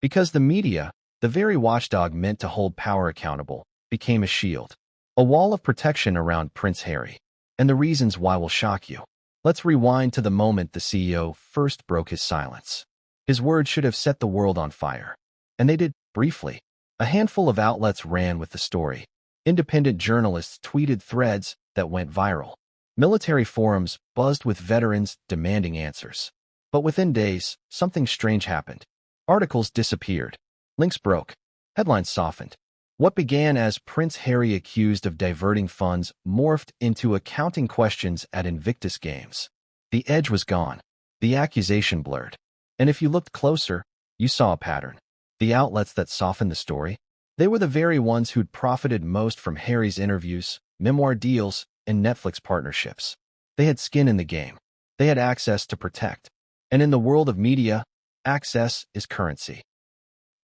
S1: Because the media, the very watchdog meant to hold power accountable, became a shield. A wall of protection around Prince Harry. And the reasons why will shock you. Let's rewind to the moment the CEO first broke his silence. His words should have set the world on fire. And they did, briefly. A handful of outlets ran with the story. Independent journalists tweeted threads that went viral. Military forums buzzed with veterans demanding answers. But within days, something strange happened. Articles disappeared. Links broke. Headlines softened. What began as Prince Harry accused of diverting funds morphed into accounting questions at Invictus Games. The edge was gone. The accusation blurred. And if you looked closer, you saw a pattern. The outlets that softened the story, they were the very ones who'd profited most from Harry's interviews, memoir deals, and Netflix partnerships. They had skin in the game. They had access to protect. And in the world of media, access is currency.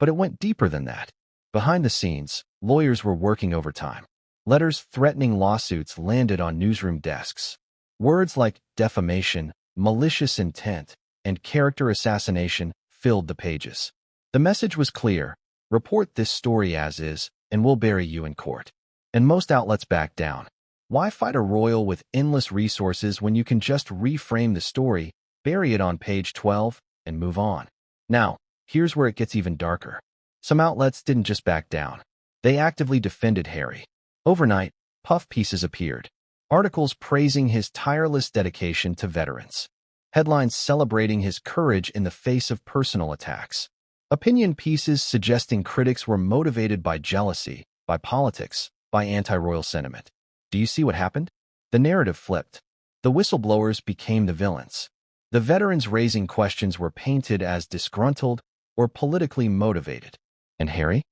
S1: But it went deeper than that. Behind the scenes, lawyers were working overtime. Letters threatening lawsuits landed on newsroom desks. Words like defamation, malicious intent, and character assassination filled the pages. The message was clear: report this story as is, and we'll bury you in court. And most outlets backed down. Why fight a royal with endless resources when you can just reframe the story, bury it on page 12, and move on? Now, here's where it gets even darker. Some outlets didn't just back down. They actively defended Harry. Overnight, puff pieces appeared. Articles praising his tireless dedication to veterans. Headlines celebrating his courage in the face of personal attacks. Opinion pieces suggesting critics were motivated by jealousy, by politics, by anti-royal sentiment. Do you see what happened? The narrative flipped. The whistleblowers became the villains. The veterans raising questions were painted as disgruntled or politically motivated. And Harry?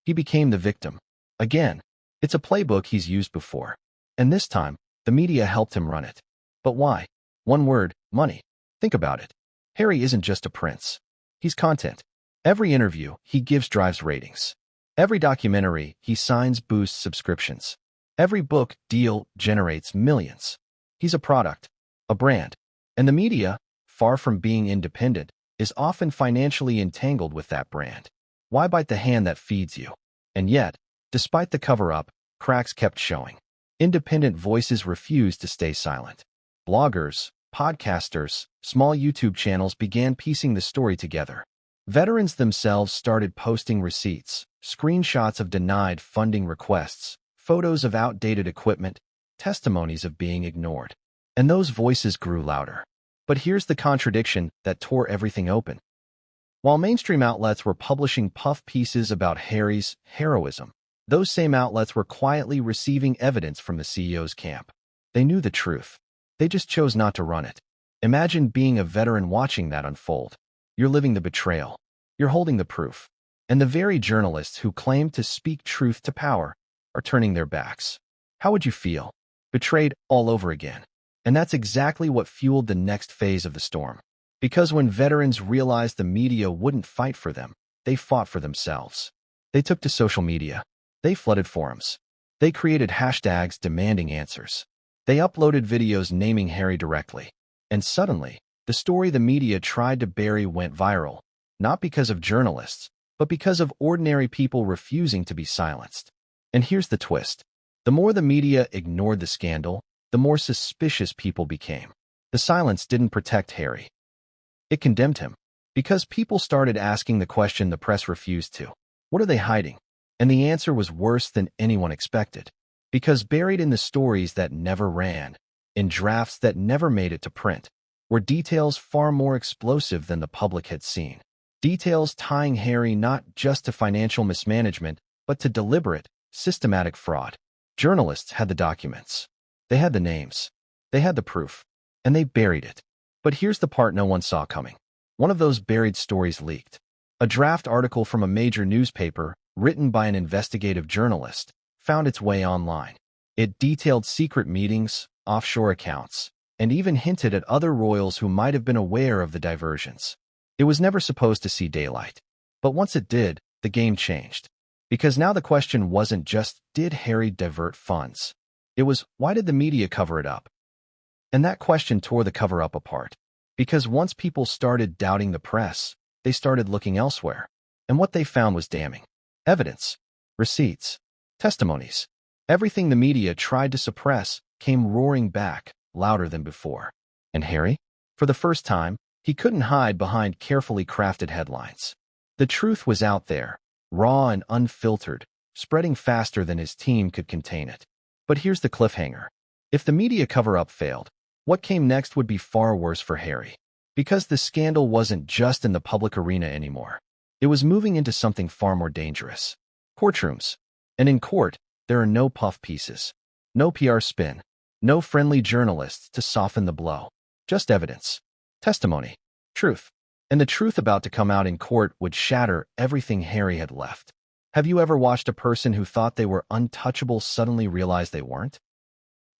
S1: He became the victim. Again, it's a playbook he's used before. And this time, the media helped him run it. But why? One word: money. Think about it. Harry isn't just a prince. He's content. Every interview he gives drives ratings. Every documentary he signs boosts subscriptions. Every book deal generates millions. He's a product, a brand. And the media, far from being independent, is often financially entangled with that brand. Why bite the hand that feeds you? And yet, despite the cover-up, cracks kept showing. Independent voices refused to stay silent. Bloggers, podcasters, small YouTube channels began piecing the story together. Veterans themselves started posting receipts, screenshots of denied funding requests, photos of outdated equipment, testimonies of being ignored. And those voices grew louder. But here's the contradiction that tore everything open. While mainstream outlets were publishing puff pieces about Harry's heroism, those same outlets were quietly receiving evidence from the CEO's camp. They knew the truth. They just chose not to run it. Imagine being a veteran watching that unfold. You're living the betrayal. You're holding the proof. And the very journalists who claim to speak truth to power are turning their backs. How would you feel? Betrayed all over again. And that's exactly what fueled the next phase of the storm. Because when veterans realized the media wouldn't fight for them, they fought for themselves. They took to social media. They flooded forums. They created hashtags demanding answers. They uploaded videos naming Harry directly. And suddenly, the story the media tried to bury went viral, not because of journalists, but because of ordinary people refusing to be silenced. And here's the twist. The more the media ignored the scandal, the more suspicious people became. The silence didn't protect Harry. It condemned him. Because people started asking the question the press refused to. What are they hiding? And the answer was worse than anyone expected. Because buried in the stories that never ran, in drafts that never made it to print, were details far more explosive than the public had seen. Details tying Harry not just to financial mismanagement, but to deliberate, systematic fraud. Journalists had the documents. They had the names. They had the proof. And they buried it. But here's the part no one saw coming. One of those buried stories leaked. A draft article from a major newspaper, written by an investigative journalist, found its way online. It detailed secret meetings, offshore accounts, and even hinted at other royals who might have been aware of the diversions. It was never supposed to see daylight. But once it did, the game changed. Because now the question wasn't just, did Harry divert funds? It was, why did the media cover it up? And that question tore the cover-up apart. Because once people started doubting the press, they started looking elsewhere. And what they found was damning. Evidence, receipts, testimonies. Everything the media tried to suppress came roaring back, louder than before. And Harry? For the first time, he couldn't hide behind carefully crafted headlines. The truth was out there, raw and unfiltered, spreading faster than his team could contain it. But here's the cliffhanger. If the media cover-up failed, what came next would be far worse for Harry. Because the scandal wasn't just in the public arena anymore. It was moving into something far more dangerous. Courtrooms. And in court, there are no puff pieces. No PR spin. No friendly journalists to soften the blow. Just evidence. Testimony. Truth. And the truth about to come out in court would shatter everything Harry had left. Have you ever watched a person who thought they were untouchable suddenly realize they weren't?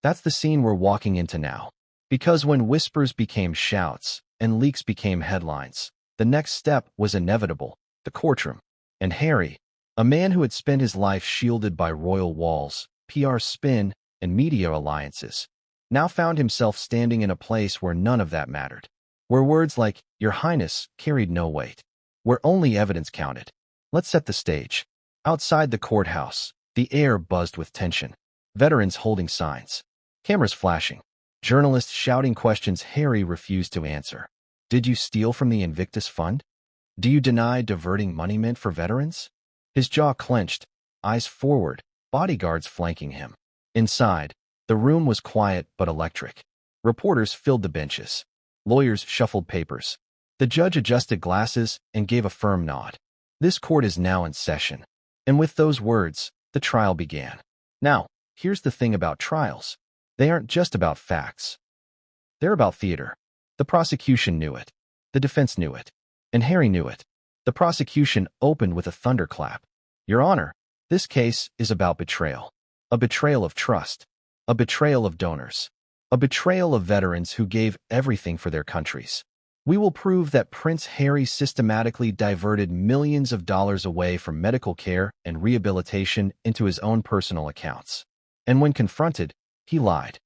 S1: That's the scene we're walking into now. Because when whispers became shouts and leaks became headlines, the next step was inevitable, the courtroom. And Harry, a man who had spent his life shielded by royal walls, PR spin, and media alliances, now found himself standing in a place where none of that mattered. where words like "Your Highness" carried no weight, where only evidence counted. Let's set the stage. Outside the courthouse, the air buzzed with tension. Veterans holding signs, cameras flashing, journalists shouting questions Harry refused to answer. Did you steal from the Invictus Fund? Do you deny diverting money meant for veterans? His jaw clenched, eyes forward, bodyguards flanking him. Inside, the room was quiet but electric. Reporters filled the benches. Lawyers shuffled papers. The judge adjusted glasses and gave a firm nod. This court is now in session. And with those words, the trial began. Now, here's the thing about trials. They aren't just about facts. They're about theater. The prosecution knew it. The defense knew it. And Harry knew it. The prosecution opened with a thunderclap. Your Honor, this case is about betrayal. A betrayal of trust. A betrayal of donors. A betrayal of veterans who gave everything for their countries. We will prove that Prince Harry systematically diverted millions of dollars away from medical care and rehabilitation into his own personal accounts. And when confronted, he lied.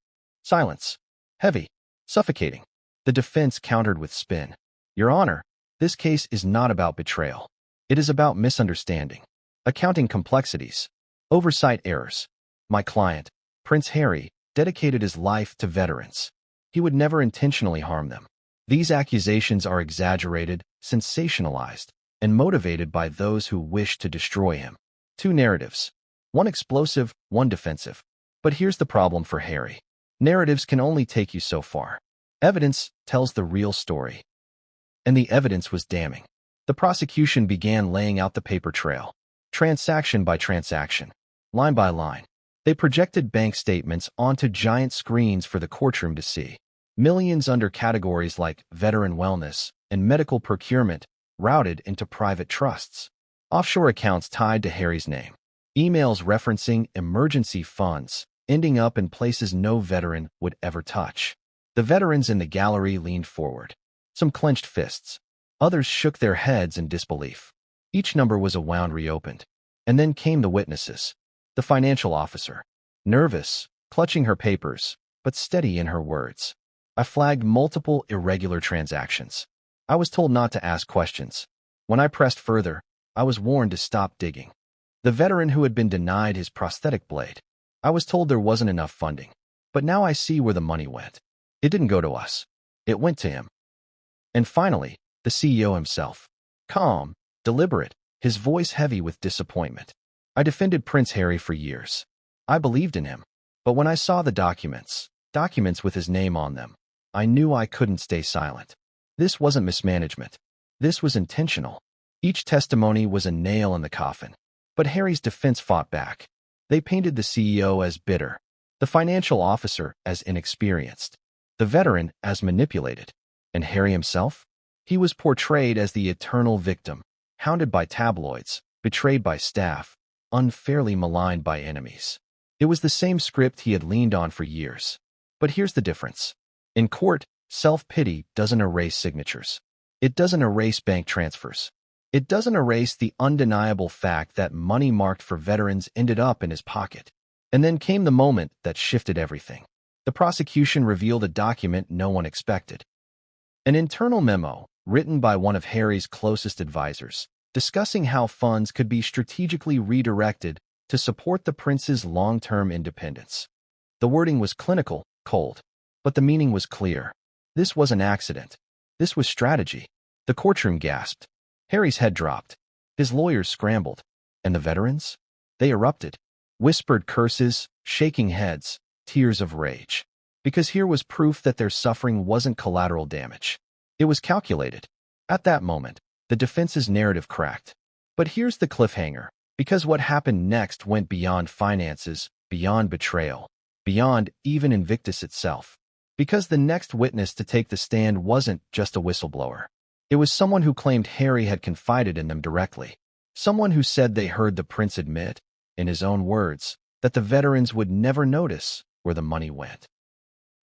S1: Silence. Heavy. Suffocating. The defense countered with spin. Your Honor, this case is not about betrayal. It is about misunderstanding, accounting complexities, oversight errors. My client, Prince Harry, dedicated his life to veterans. He would never intentionally harm them. These accusations are exaggerated, sensationalized, and motivated by those who wish to destroy him. Two narratives. One explosive, one defensive. But here's the problem for Harry. Narratives can only take you so far. Evidence tells the real story. And the evidence was damning. The prosecution began laying out the paper trail. Transaction by transaction. Line by line. They projected bank statements onto giant screens for the courtroom to see. Millions under categories like veteran wellness and medical procurement routed into private trusts. Offshore accounts tied to Harry's name. Emails referencing emergency funds, ending up in places no veteran would ever touch. The veterans in the gallery leaned forward. Some clenched fists. Others shook their heads in disbelief. Each number was a wound reopened. And then came the witnesses. The financial officer. Nervous, clutching her papers, but steady in her words. I flagged multiple irregular transactions. I was told not to ask questions. When I pressed further, I was warned to stop digging. The veteran who had been denied his prosthetic blade. I was told there wasn't enough funding. But now I see where the money went. It didn't go to us. It went to him. And finally, the CEO himself. Calm, deliberate, his voice heavy with disappointment. I defended Prince Harry for years. I believed in him. But when I saw the documents with his name on them, I knew I couldn't stay silent. This wasn't mismanagement. This was intentional. Each testimony was a nail in the coffin. But Harry's defense fought back. They painted the CEO as bitter, the financial officer as inexperienced, the veteran as manipulated. And Harry himself? He was portrayed as the eternal victim, hounded by tabloids, betrayed by staff, unfairly maligned by enemies. It was the same script he had leaned on for years. But here's the difference. In court, self-pity doesn't erase signatures. It doesn't erase bank transfers. It doesn't erase the undeniable fact that money marked for veterans ended up in his pocket. And then came the moment that shifted everything. The prosecution revealed a document no one expected. An internal memo, written by one of Harry's closest advisors, discussing how funds could be strategically redirected to support the prince's long-term independence. The wording was clinical, cold, but the meaning was clear. This was an accident. This was strategy. The courtroom gasped. Harry's head dropped. His lawyers scrambled. And the veterans? They erupted. Whispered curses, shaking heads, tears of rage. Because here was proof that their suffering wasn't collateral damage. It was calculated. At that moment, the defense's narrative cracked. But here's the cliffhanger. Because what happened next went beyond finances, beyond betrayal, beyond even Invictus itself. Because the next witness to take the stand wasn't just a whistleblower. It was someone who claimed Harry had confided in them directly. Someone who said they heard the prince admit, in his own words, that the veterans would never notice where the money went.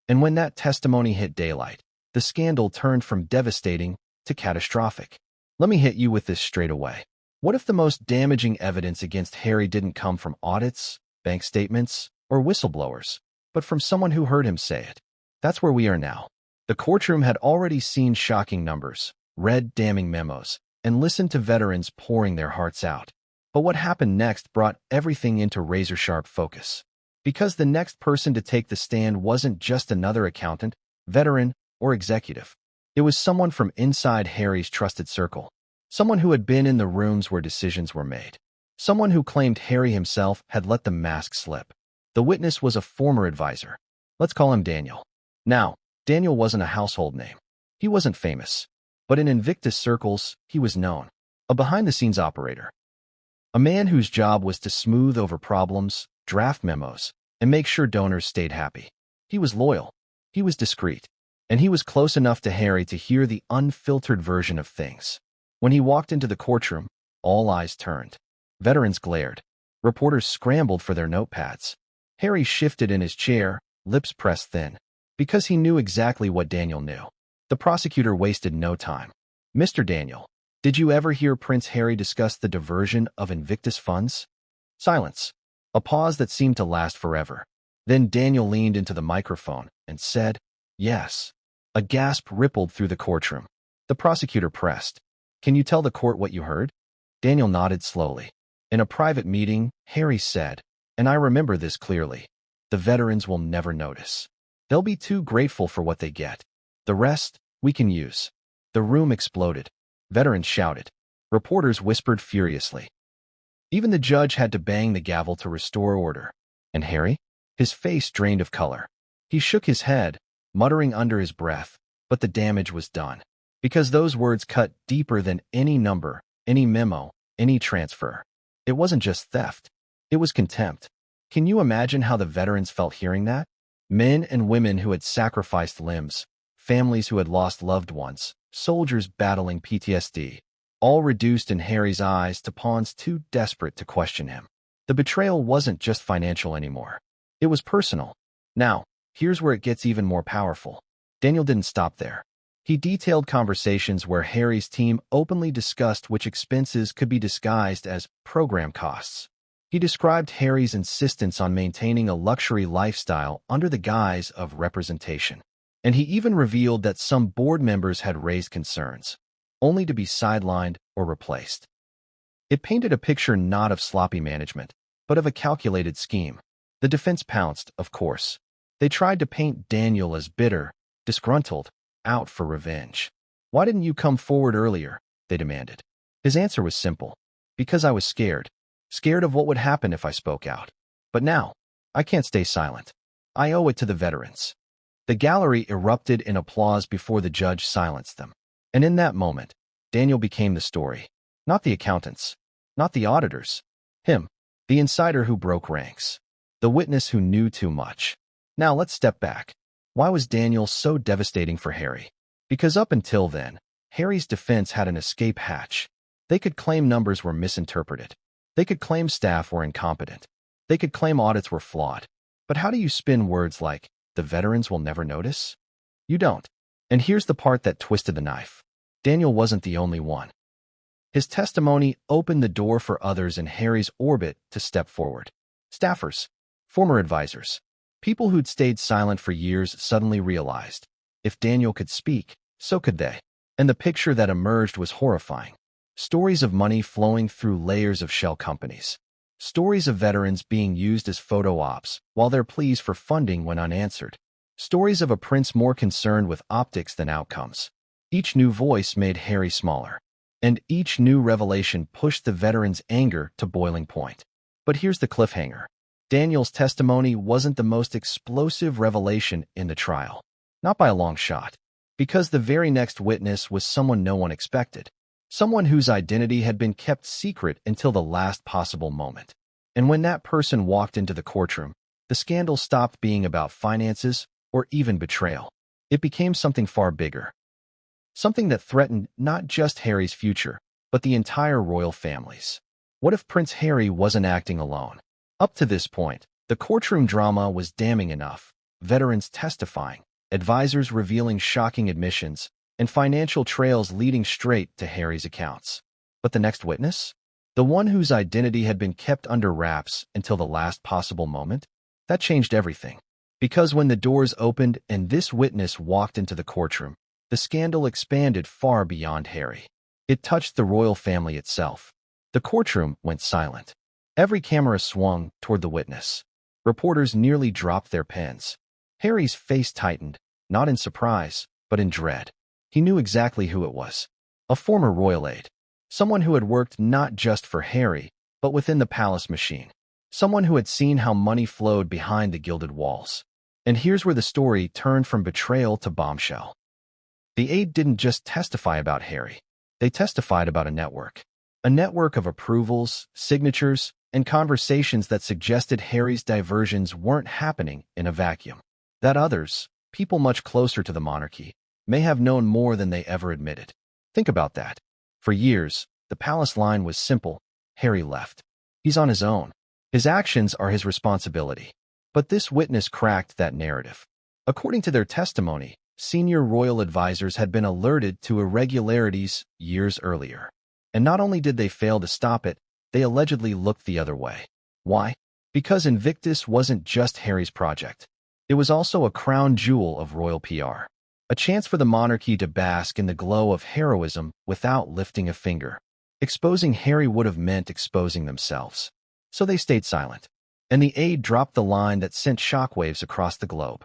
S1: And when that testimony hit daylight, the scandal turned from devastating to catastrophic. Let me hit you with this straight away. What if the most damaging evidence against Harry didn't come from audits, bank statements, or whistleblowers, but from someone who heard him say it? That's where we are now. The courtroom had already seen shocking numbers, read damning memos, and listened to veterans pouring their hearts out. But what happened next brought everything into razor-sharp focus. Because the next person to take the stand wasn't just another accountant, veteran, or executive. It was someone from inside Harry's trusted circle. Someone who had been in the rooms where decisions were made. Someone who claimed Harry himself had let the mask slip. The witness was a former advisor. Let's call him Daniel. Now, Daniel wasn't a household name. He wasn't famous. But in Invictus circles, he was known. A behind-the-scenes operator. A man whose job was to smooth over problems, draft memos, and make sure donors stayed happy. He was loyal. He was discreet. And he was close enough to Harry to hear the unfiltered version of things. When he walked into the courtroom, all eyes turned. Veterans glared. Reporters scrambled for their notepads. Harry shifted in his chair, lips pressed thin. Because he knew exactly what Daniel knew. The prosecutor wasted no time. Mr. Daniel, did you ever hear Prince Harry discuss the diversion of Invictus funds? Silence. A pause that seemed to last forever. Then Daniel leaned into the microphone and said, "Yes." A gasp rippled through the courtroom. The prosecutor pressed. "Can you tell the court what you heard?" Daniel nodded slowly. In a private meeting, Harry said, and I remember this clearly, "The veterans will never notice. They'll be too grateful for what they get. The rest, we can use." The room exploded. Veterans shouted. Reporters whispered furiously. Even the judge had to bang the gavel to restore order. And Harry? His face drained of color. He shook his head, muttering under his breath, but the damage was done. Because those words cut deeper than any number, any memo, any transfer. It wasn't just theft. It was contempt. Can you imagine how the veterans felt hearing that? Men and women who had sacrificed limbs, families who had lost loved ones, soldiers battling PTSD, all reduced in Harry's eyes to pawns too desperate to question him. The betrayal wasn't just financial anymore. It was personal. Now, here's where it gets even more powerful. Daniel didn't stop there. He detailed conversations where Harry's team openly discussed which expenses could be disguised as program costs. He described Harry's insistence on maintaining a luxury lifestyle under the guise of representation. And he even revealed that some board members had raised concerns, only to be sidelined or replaced. It painted a picture not of sloppy management, but of a calculated scheme. The defense pounced, of course. They tried to paint Daniel as bitter, disgruntled, out for revenge. "Why didn't you come forward earlier?" they demanded. His answer was simple. "Because I was scared. Scared of what would happen if I spoke out. But now, I can't stay silent. I owe it to the veterans." The gallery erupted in applause before the judge silenced them. And in that moment, Daniel became the story. Not the accountants. Not the auditors. Him. The insider who broke ranks. The witness who knew too much. Now let's step back. Why was Daniel so devastating for Harry? Because up until then, Harry's defense had an escape hatch. They could claim numbers were misinterpreted. They could claim staff were incompetent. They could claim audits were flawed. But how do you spin words like, "the veterans will never notice"? You don't. And here's the part that twisted the knife. Daniel wasn't the only one. His testimony opened the door for others in Harry's orbit to step forward. Staffers, former advisors, people who'd stayed silent for years suddenly realized, if Daniel could speak, so could they. And the picture that emerged was horrifying. Stories of money flowing through layers of shell companies. Stories of veterans being used as photo ops while their pleas for funding went unanswered. Stories of a prince more concerned with optics than outcomes. Each new voice made Harry smaller. And each new revelation pushed the veterans' anger to boiling point. But here's the cliffhanger. Daniel's testimony wasn't the most explosive revelation in the trial. Not by a long shot. Because the very next witness was someone no one expected. Someone whose identity had been kept secret until the last possible moment. And when that person walked into the courtroom, the scandal stopped being about finances or even betrayal. It became something far bigger. Something that threatened not just Harry's future, but the entire royal family's. What if Prince Harry wasn't acting alone? Up to this point, the courtroom drama was damning enough. Veterans testifying, advisors revealing shocking admissions, and financial trails leading straight to Harry's accounts. But the next witness? The one whose identity had been kept under wraps until the last possible moment? That changed everything. Because when the doors opened and this witness walked into the courtroom, the scandal expanded far beyond Harry. It touched the royal family itself. The courtroom went silent. Every camera swung toward the witness. Reporters nearly dropped their pens. Harry's face tightened, not in surprise, but in dread. He knew exactly who it was. A former royal aide. Someone who had worked not just for Harry, but within the palace machine. Someone who had seen how money flowed behind the gilded walls. And here's where the story turned from betrayal to bombshell. The aide didn't just testify about Harry. They testified about a network. A network of approvals, signatures, and conversations that suggested Harry's diversions weren't happening in a vacuum. That others, people much closer to the monarchy, may have known more than they ever admitted. Think about that. For years, the palace line was simple: Harry left. He's on his own. His actions are his responsibility. But this witness cracked that narrative. According to their testimony, senior royal advisors had been alerted to irregularities years earlier. And not only did they fail to stop it, they allegedly looked the other way. Why? Because Invictus wasn't just Harry's project. It was also a crown jewel of royal PR. A chance for the monarchy to bask in the glow of heroism without lifting a finger. Exposing Harry would have meant exposing themselves. So they stayed silent. And the aide dropped the line that sent shockwaves across the globe.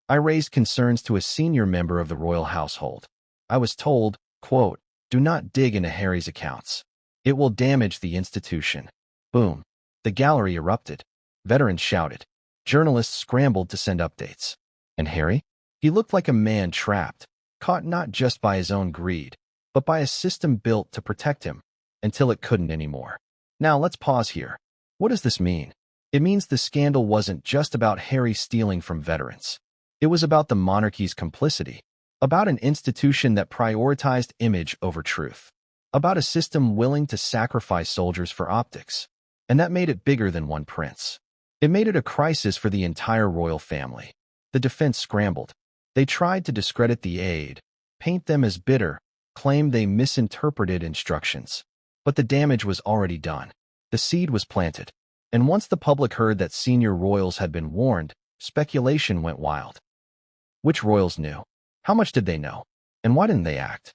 S1: I raised concerns to a senior member of the royal household. I was told, quote, "Do not dig into Harry's accounts. It will damage the institution." Boom. The gallery erupted. Veterans shouted. Journalists scrambled to send updates. And Harry? He looked like a man trapped, caught not just by his own greed, but by a system built to protect him, until it couldn't anymore. Now let's pause here. What does this mean? It means the scandal wasn't just about Harry stealing from veterans. It was about the monarchy's complicity, about an institution that prioritized image over truth, about a system willing to sacrifice soldiers for optics. And that made it bigger than one prince. It made it a crisis for the entire royal family. The defense scrambled. They tried to discredit the aide, paint them as bitter, claim they misinterpreted instructions. But the damage was already done. The seed was planted. And once the public heard that senior royals had been warned, speculation went wild. Which royals knew? How much did they know? And why didn't they act?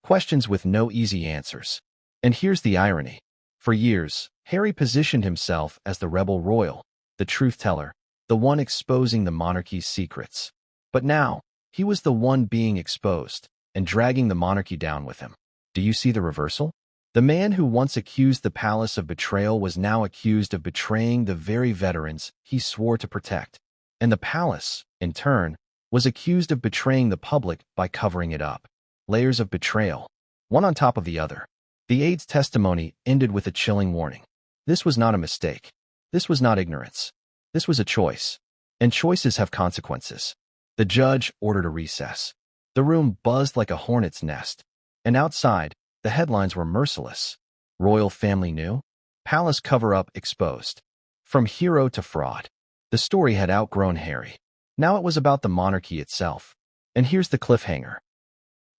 S1: Questions with no easy answers. And here's the irony. For years, Harry positioned himself as the rebel royal, the truth-teller, the one exposing the monarchy's secrets. But now, he was the one being exposed, and dragging the monarchy down with him. Do you see the reversal? The man who once accused the palace of betrayal was now accused of betraying the very veterans he swore to protect. And the palace, in turn, was accused of betraying the public by covering it up. Layers of betrayal, one on top of the other. The aide's testimony ended with a chilling warning. This was not a mistake. This was not ignorance. This was a choice. And choices have consequences. The judge ordered a recess. The room buzzed like a hornet's nest. And outside, the headlines were merciless. Royal family knew. Palace cover-up exposed. From hero to fraud. The story had outgrown Harry. Now it was about the monarchy itself. And here's the cliffhanger.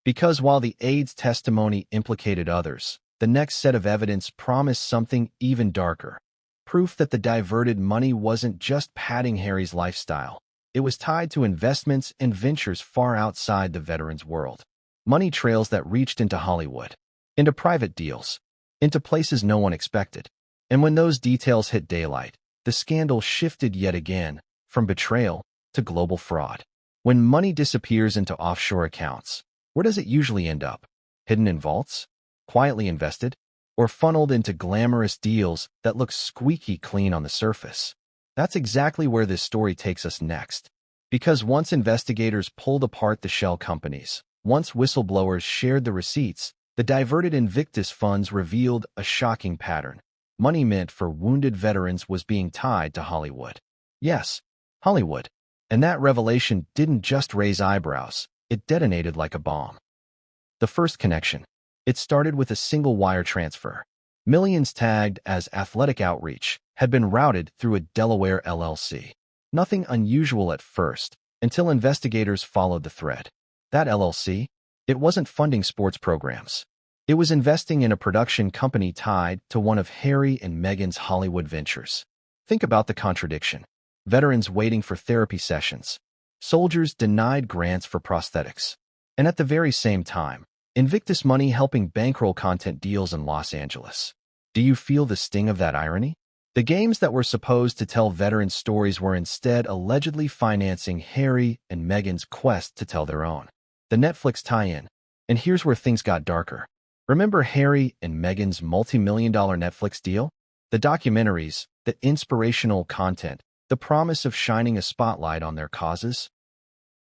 S1: Because while the aide's testimony implicated others, the next set of evidence promised something even darker. Proof that the diverted money wasn't just padding Harry's lifestyle. It was tied to investments and ventures far outside the veterans' world. Money trails that reached into Hollywood, into private deals, into places no one expected. And when those details hit daylight, the scandal shifted yet again, from betrayal to global fraud. When money disappears into offshore accounts, where does it usually end up? Hidden in vaults? Quietly invested? Or funneled into glamorous deals that look squeaky clean on the surface? That's exactly where this story takes us next. Because once investigators pulled apart the shell companies, once whistleblowers shared the receipts, the diverted Invictus funds revealed a shocking pattern. Money meant for wounded veterans was being tied to Hollywood. Yes, Hollywood. And that revelation didn't just raise eyebrows, it detonated like a bomb. The first connection. It started with a single wire transfer. Millions tagged as athletic outreach had been routed through a Delaware LLC. Nothing unusual at first, until investigators followed the thread. That LLC? It wasn't funding sports programs. It was investing in a production company tied to one of Harry and Meghan's Hollywood ventures. Think about the contradiction. veterans waiting for therapy sessions, soldiers denied grants for prosthetics. And at the very same time, Invictus money helping bankroll content deals in Los Angeles. Do you feel the sting of that irony? The games that were supposed to tell veterans' stories were instead allegedly financing Harry and Meghan's quest to tell their own. The Netflix tie-in. And here's where things got darker. Remember Harry and Meghan's multi-million-dollar Netflix deal? The documentaries, the inspirational content, the promise of shining a spotlight on their causes?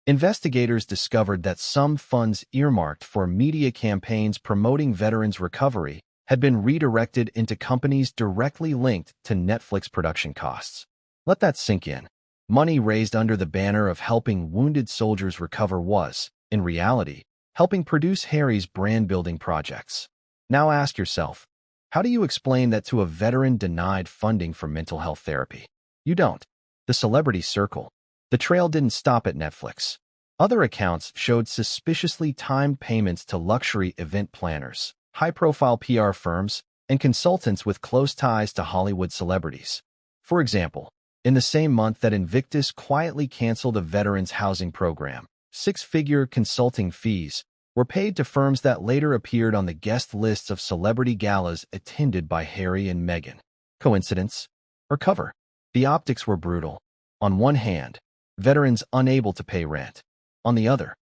S1: Investigators discovered that some funds earmarked for media campaigns promoting veterans' recovery had been redirected into companies directly linked to Netflix production costs. Let that sink in. Money raised under the banner of helping wounded soldiers recover was, in reality, helping produce Harry's brand-building projects. Now ask yourself, how do you explain that to a veteran denied funding for mental health therapy? You don't. The celebrity circle. The trail didn't stop at Netflix. Other accounts showed suspiciously timed payments to luxury event planners, high-profile PR firms, and consultants with close ties to Hollywood celebrities. For example, in the same month that Invictus quietly canceled a veterans housing program, six-figure consulting fees were paid to firms that later appeared on the guest lists of celebrity galas attended by Harry and Meghan. Coincidence? Or cover? The optics were brutal. On one hand, veterans unable to pay rent. On the other,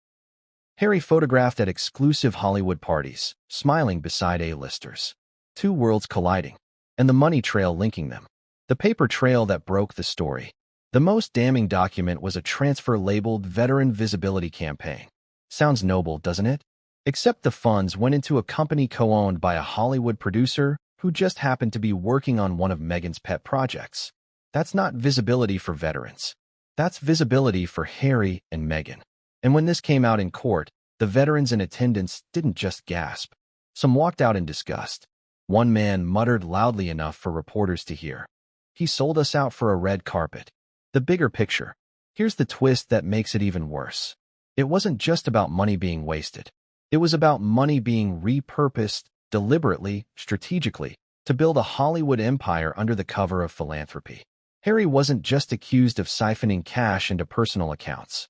S1: Harry photographed at exclusive Hollywood parties, smiling beside A-listers. Two worlds colliding, and the money trail linking them. The paper trail that broke the story. The most damning document was a transfer labeled Veteran Visibility Campaign. Sounds noble, doesn't it? Except the funds went into a company co-owned by a Hollywood producer who just happened to be working on one of Meghan's pet projects. That's not visibility for veterans. That's visibility for Harry and Meghan. And when this came out in court, the veterans in attendance didn't just gasp. Some walked out in disgust. One man muttered loudly enough for reporters to hear. He sold us out for a red carpet. The bigger picture. Here's the twist that makes it even worse. It wasn't just about money being wasted. It was about money being repurposed, deliberately, strategically, to build a Hollywood empire under the cover of philanthropy. Harry wasn't just accused of siphoning cash into personal accounts.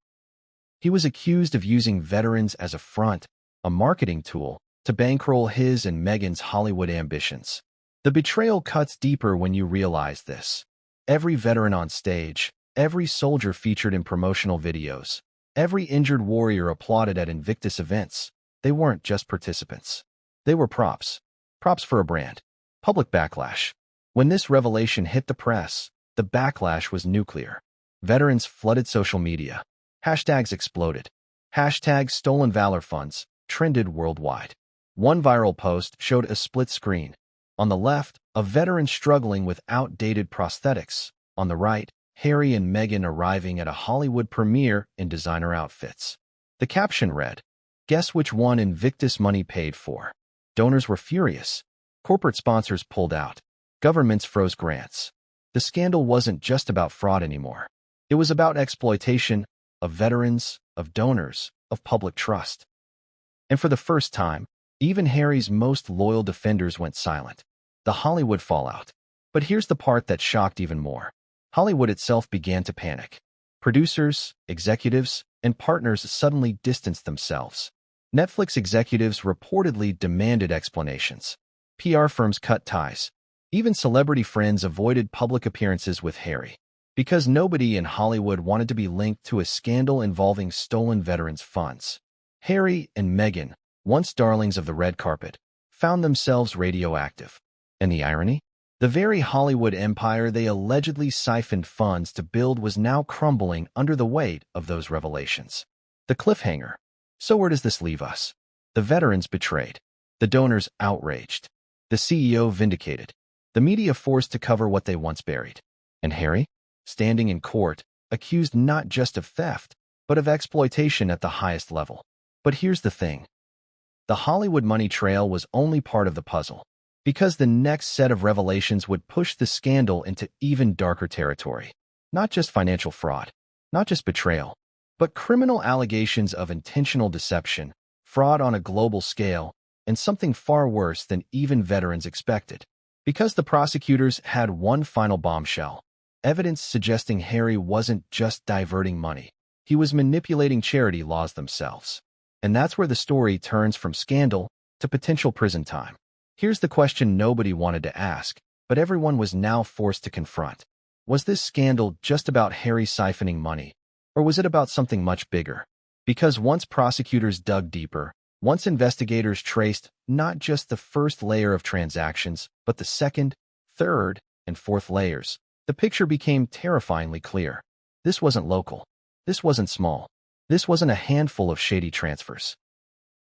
S1: He was accused of using veterans as a front, a marketing tool, to bankroll his and Meghan's Hollywood ambitions. The betrayal cuts deeper when you realize this. Every veteran on stage, every soldier featured in promotional videos, every injured warrior applauded at Invictus events, they weren't just participants. They were props. Props for a brand. Public backlash. When this revelation hit the press, the backlash was nuclear. Veterans flooded social media. Hashtags exploded. Hashtag Stolen Valor Funds trended worldwide. One viral post showed a split screen. On the left, a veteran struggling with outdated prosthetics. On the right, Harry and Meghan arriving at a Hollywood premiere in designer outfits. The caption read, "Guess which one Invictus money paid for?" Donors were furious. Corporate sponsors pulled out. Governments froze grants. The scandal wasn't just about fraud anymore. It was about exploitation of veterans, of donors, of public trust. And for the first time, even Harry's most loyal defenders went silent. The Hollywood fallout. But here's the part that shocked even more. Hollywood itself began to panic. Producers, executives, and partners suddenly distanced themselves. Netflix executives reportedly demanded explanations. PR firms cut ties. Even celebrity friends avoided public appearances with Harry. Because nobody in Hollywood wanted to be linked to a scandal involving stolen veterans' funds. Harry and Meghan, once darlings of the red carpet, found themselves radioactive. And the irony? The very Hollywood empire they allegedly siphoned funds to build was now crumbling under the weight of those revelations. The cliffhanger. So where does this leave us? The veterans betrayed. The donors outraged. The CEO vindicated. The media forced to cover what they once buried. And Harry? Standing in court, accused not just of theft, but of exploitation at the highest level. But here's the thing. The Hollywood money trail was only part of the puzzle, because the next set of revelations would push the scandal into even darker territory. Not just financial fraud, not just betrayal, but criminal allegations of intentional deception, fraud on a global scale, and something far worse than even veterans expected. Because the prosecutors had one final bombshell. evidence suggesting Harry wasn't just diverting money. He was manipulating charity laws themselves. And that's where the story turns from scandal to potential prison time. Here's the question nobody wanted to ask, but everyone was now forced to confront. Was this scandal just about Harry siphoning money, or was it about something much bigger? Because once prosecutors dug deeper, once investigators traced not just the first layer of transactions, but the second, third, and fourth layers, the picture became terrifyingly clear. This wasn't local. This wasn't small. This wasn't a handful of shady transfers.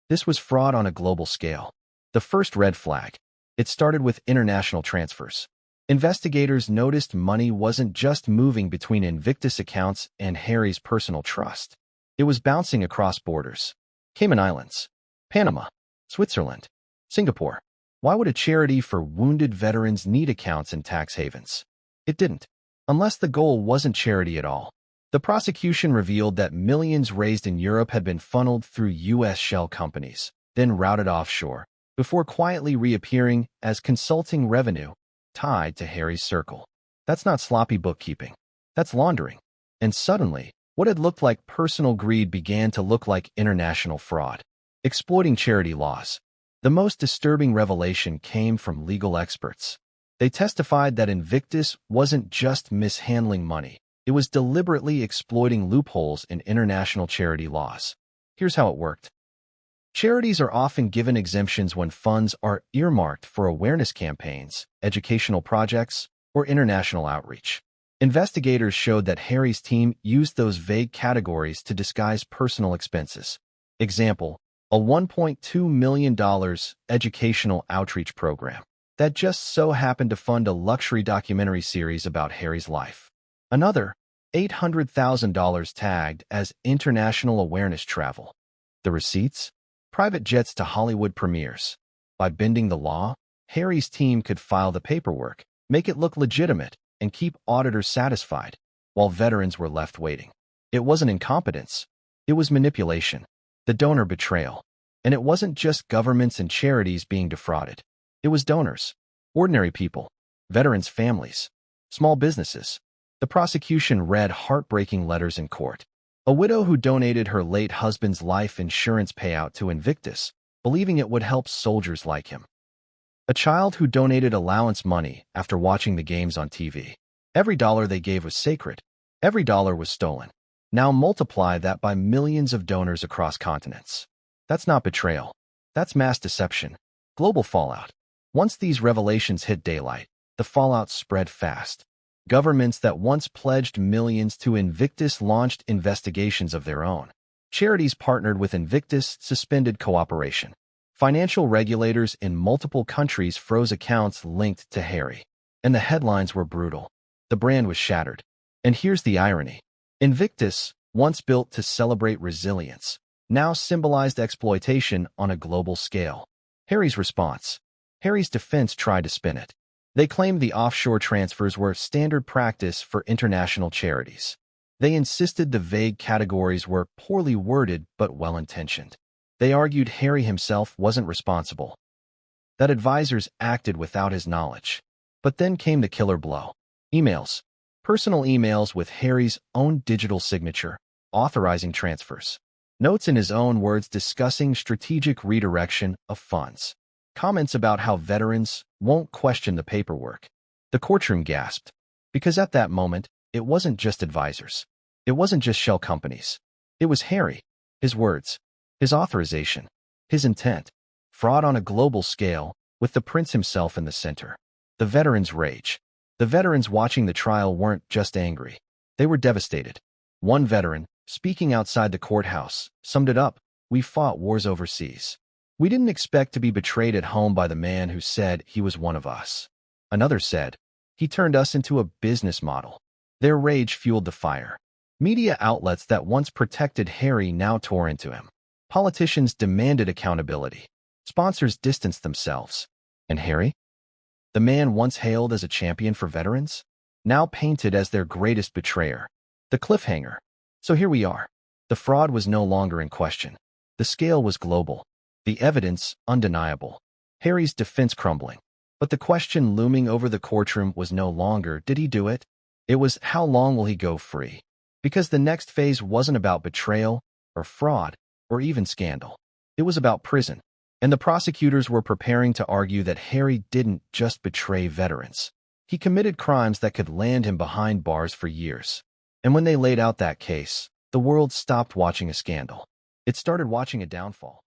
S1: This was fraud on a global scale. The first red flag. It started with international transfers. Investigators noticed money wasn't just moving between Invictus accounts and Harry's personal trust. It was bouncing across borders. Cayman Islands, Panama, Switzerland, Singapore. Why would a charity for wounded veterans need accounts in tax havens? It didn't. Unless the goal wasn't charity at all. The prosecution revealed that millions raised in Europe had been funneled through U.S. shell companies, then routed offshore, before quietly reappearing as consulting revenue tied to Harry's circle. That's not sloppy bookkeeping. That's laundering. And suddenly, what had looked like personal greed began to look like international fraud. Exploiting charity laws. The most disturbing revelation came from legal experts. They testified that Invictus wasn't just mishandling money. It was deliberately exploiting loopholes in international charity laws. Here's how it worked. Charities are often given exemptions when funds are earmarked for awareness campaigns, educational projects, or international outreach. Investigators showed that Harry's team used those vague categories to disguise personal expenses. Example, a $1.2 million educational outreach program that just so happened to fund a luxury documentary series about Harry's life. Another, $800,000 tagged as international awareness travel. The receipts? Private jets to Hollywood premieres. By bending the law, Harry's team could file the paperwork, make it look legitimate, and keep auditors satisfied, while veterans were left waiting. It wasn't incompetence. It was manipulation. The donor betrayal. And it wasn't just governments and charities being defrauded. It was donors. Ordinary people. Veterans' families. Small businesses. The prosecution read heartbreaking letters in court. A widow who donated her late husband's life insurance payout to Invictus, believing it would help soldiers like him. A child who donated allowance money after watching the games on TV. Every dollar they gave was sacred. Every dollar was stolen. Now multiply that by millions of donors across continents. That's not betrayal. That's mass deception. Global fallout. Once these revelations hit daylight, the fallout spread fast. Governments that once pledged millions to Invictus launched investigations of their own. Charities partnered with Invictus suspended cooperation. Financial regulators in multiple countries froze accounts linked to Harry. And the headlines were brutal. The brand was shattered. And here's the irony. Invictus, once built to celebrate resilience, now symbolized exploitation on a global scale. Harry's response. Harry's defense tried to spin it. They claimed the offshore transfers were standard practice for international charities. They insisted the vague categories were poorly worded but well-intentioned. They argued Harry himself wasn't responsible, that advisors acted without his knowledge. But then came the killer blow. Emails. Personal emails with Harry's own digital signature, authorizing transfers. Notes in his own words discussing strategic redirection of funds. Comments about how veterans won't question the paperwork. The courtroom gasped. Because at that moment, it wasn't just advisors. It wasn't just shell companies. It was Harry. His words. His authorization. His intent. Fraud on a global scale, with the prince himself in the center. The veterans' rage. The veterans watching the trial weren't just angry. They were devastated. One veteran, speaking outside the courthouse, summed it up. We fought wars overseas. We didn't expect to be betrayed at home by the man who said he was one of us. Another said, he turned us into a business model. Their rage fueled the fire. Media outlets that once protected Harry now tore into him. Politicians demanded accountability. Sponsors distanced themselves. And Harry? The man once hailed as a champion for veterans? Now painted as their greatest betrayer. The cliffhanger. So here we are. The fraud was no longer in question. The scale was global. The evidence undeniable. Harry's defense crumbling. But the question looming over the courtroom was no longer, did he do it? It was, how long will he go free? Because the next phase wasn't about betrayal or fraud or even scandal. It was about prison. And the prosecutors were preparing to argue that Harry didn't just betray veterans. He committed crimes that could land him behind bars for years. And when they laid out that case, the world stopped watching a scandal. It started watching a downfall.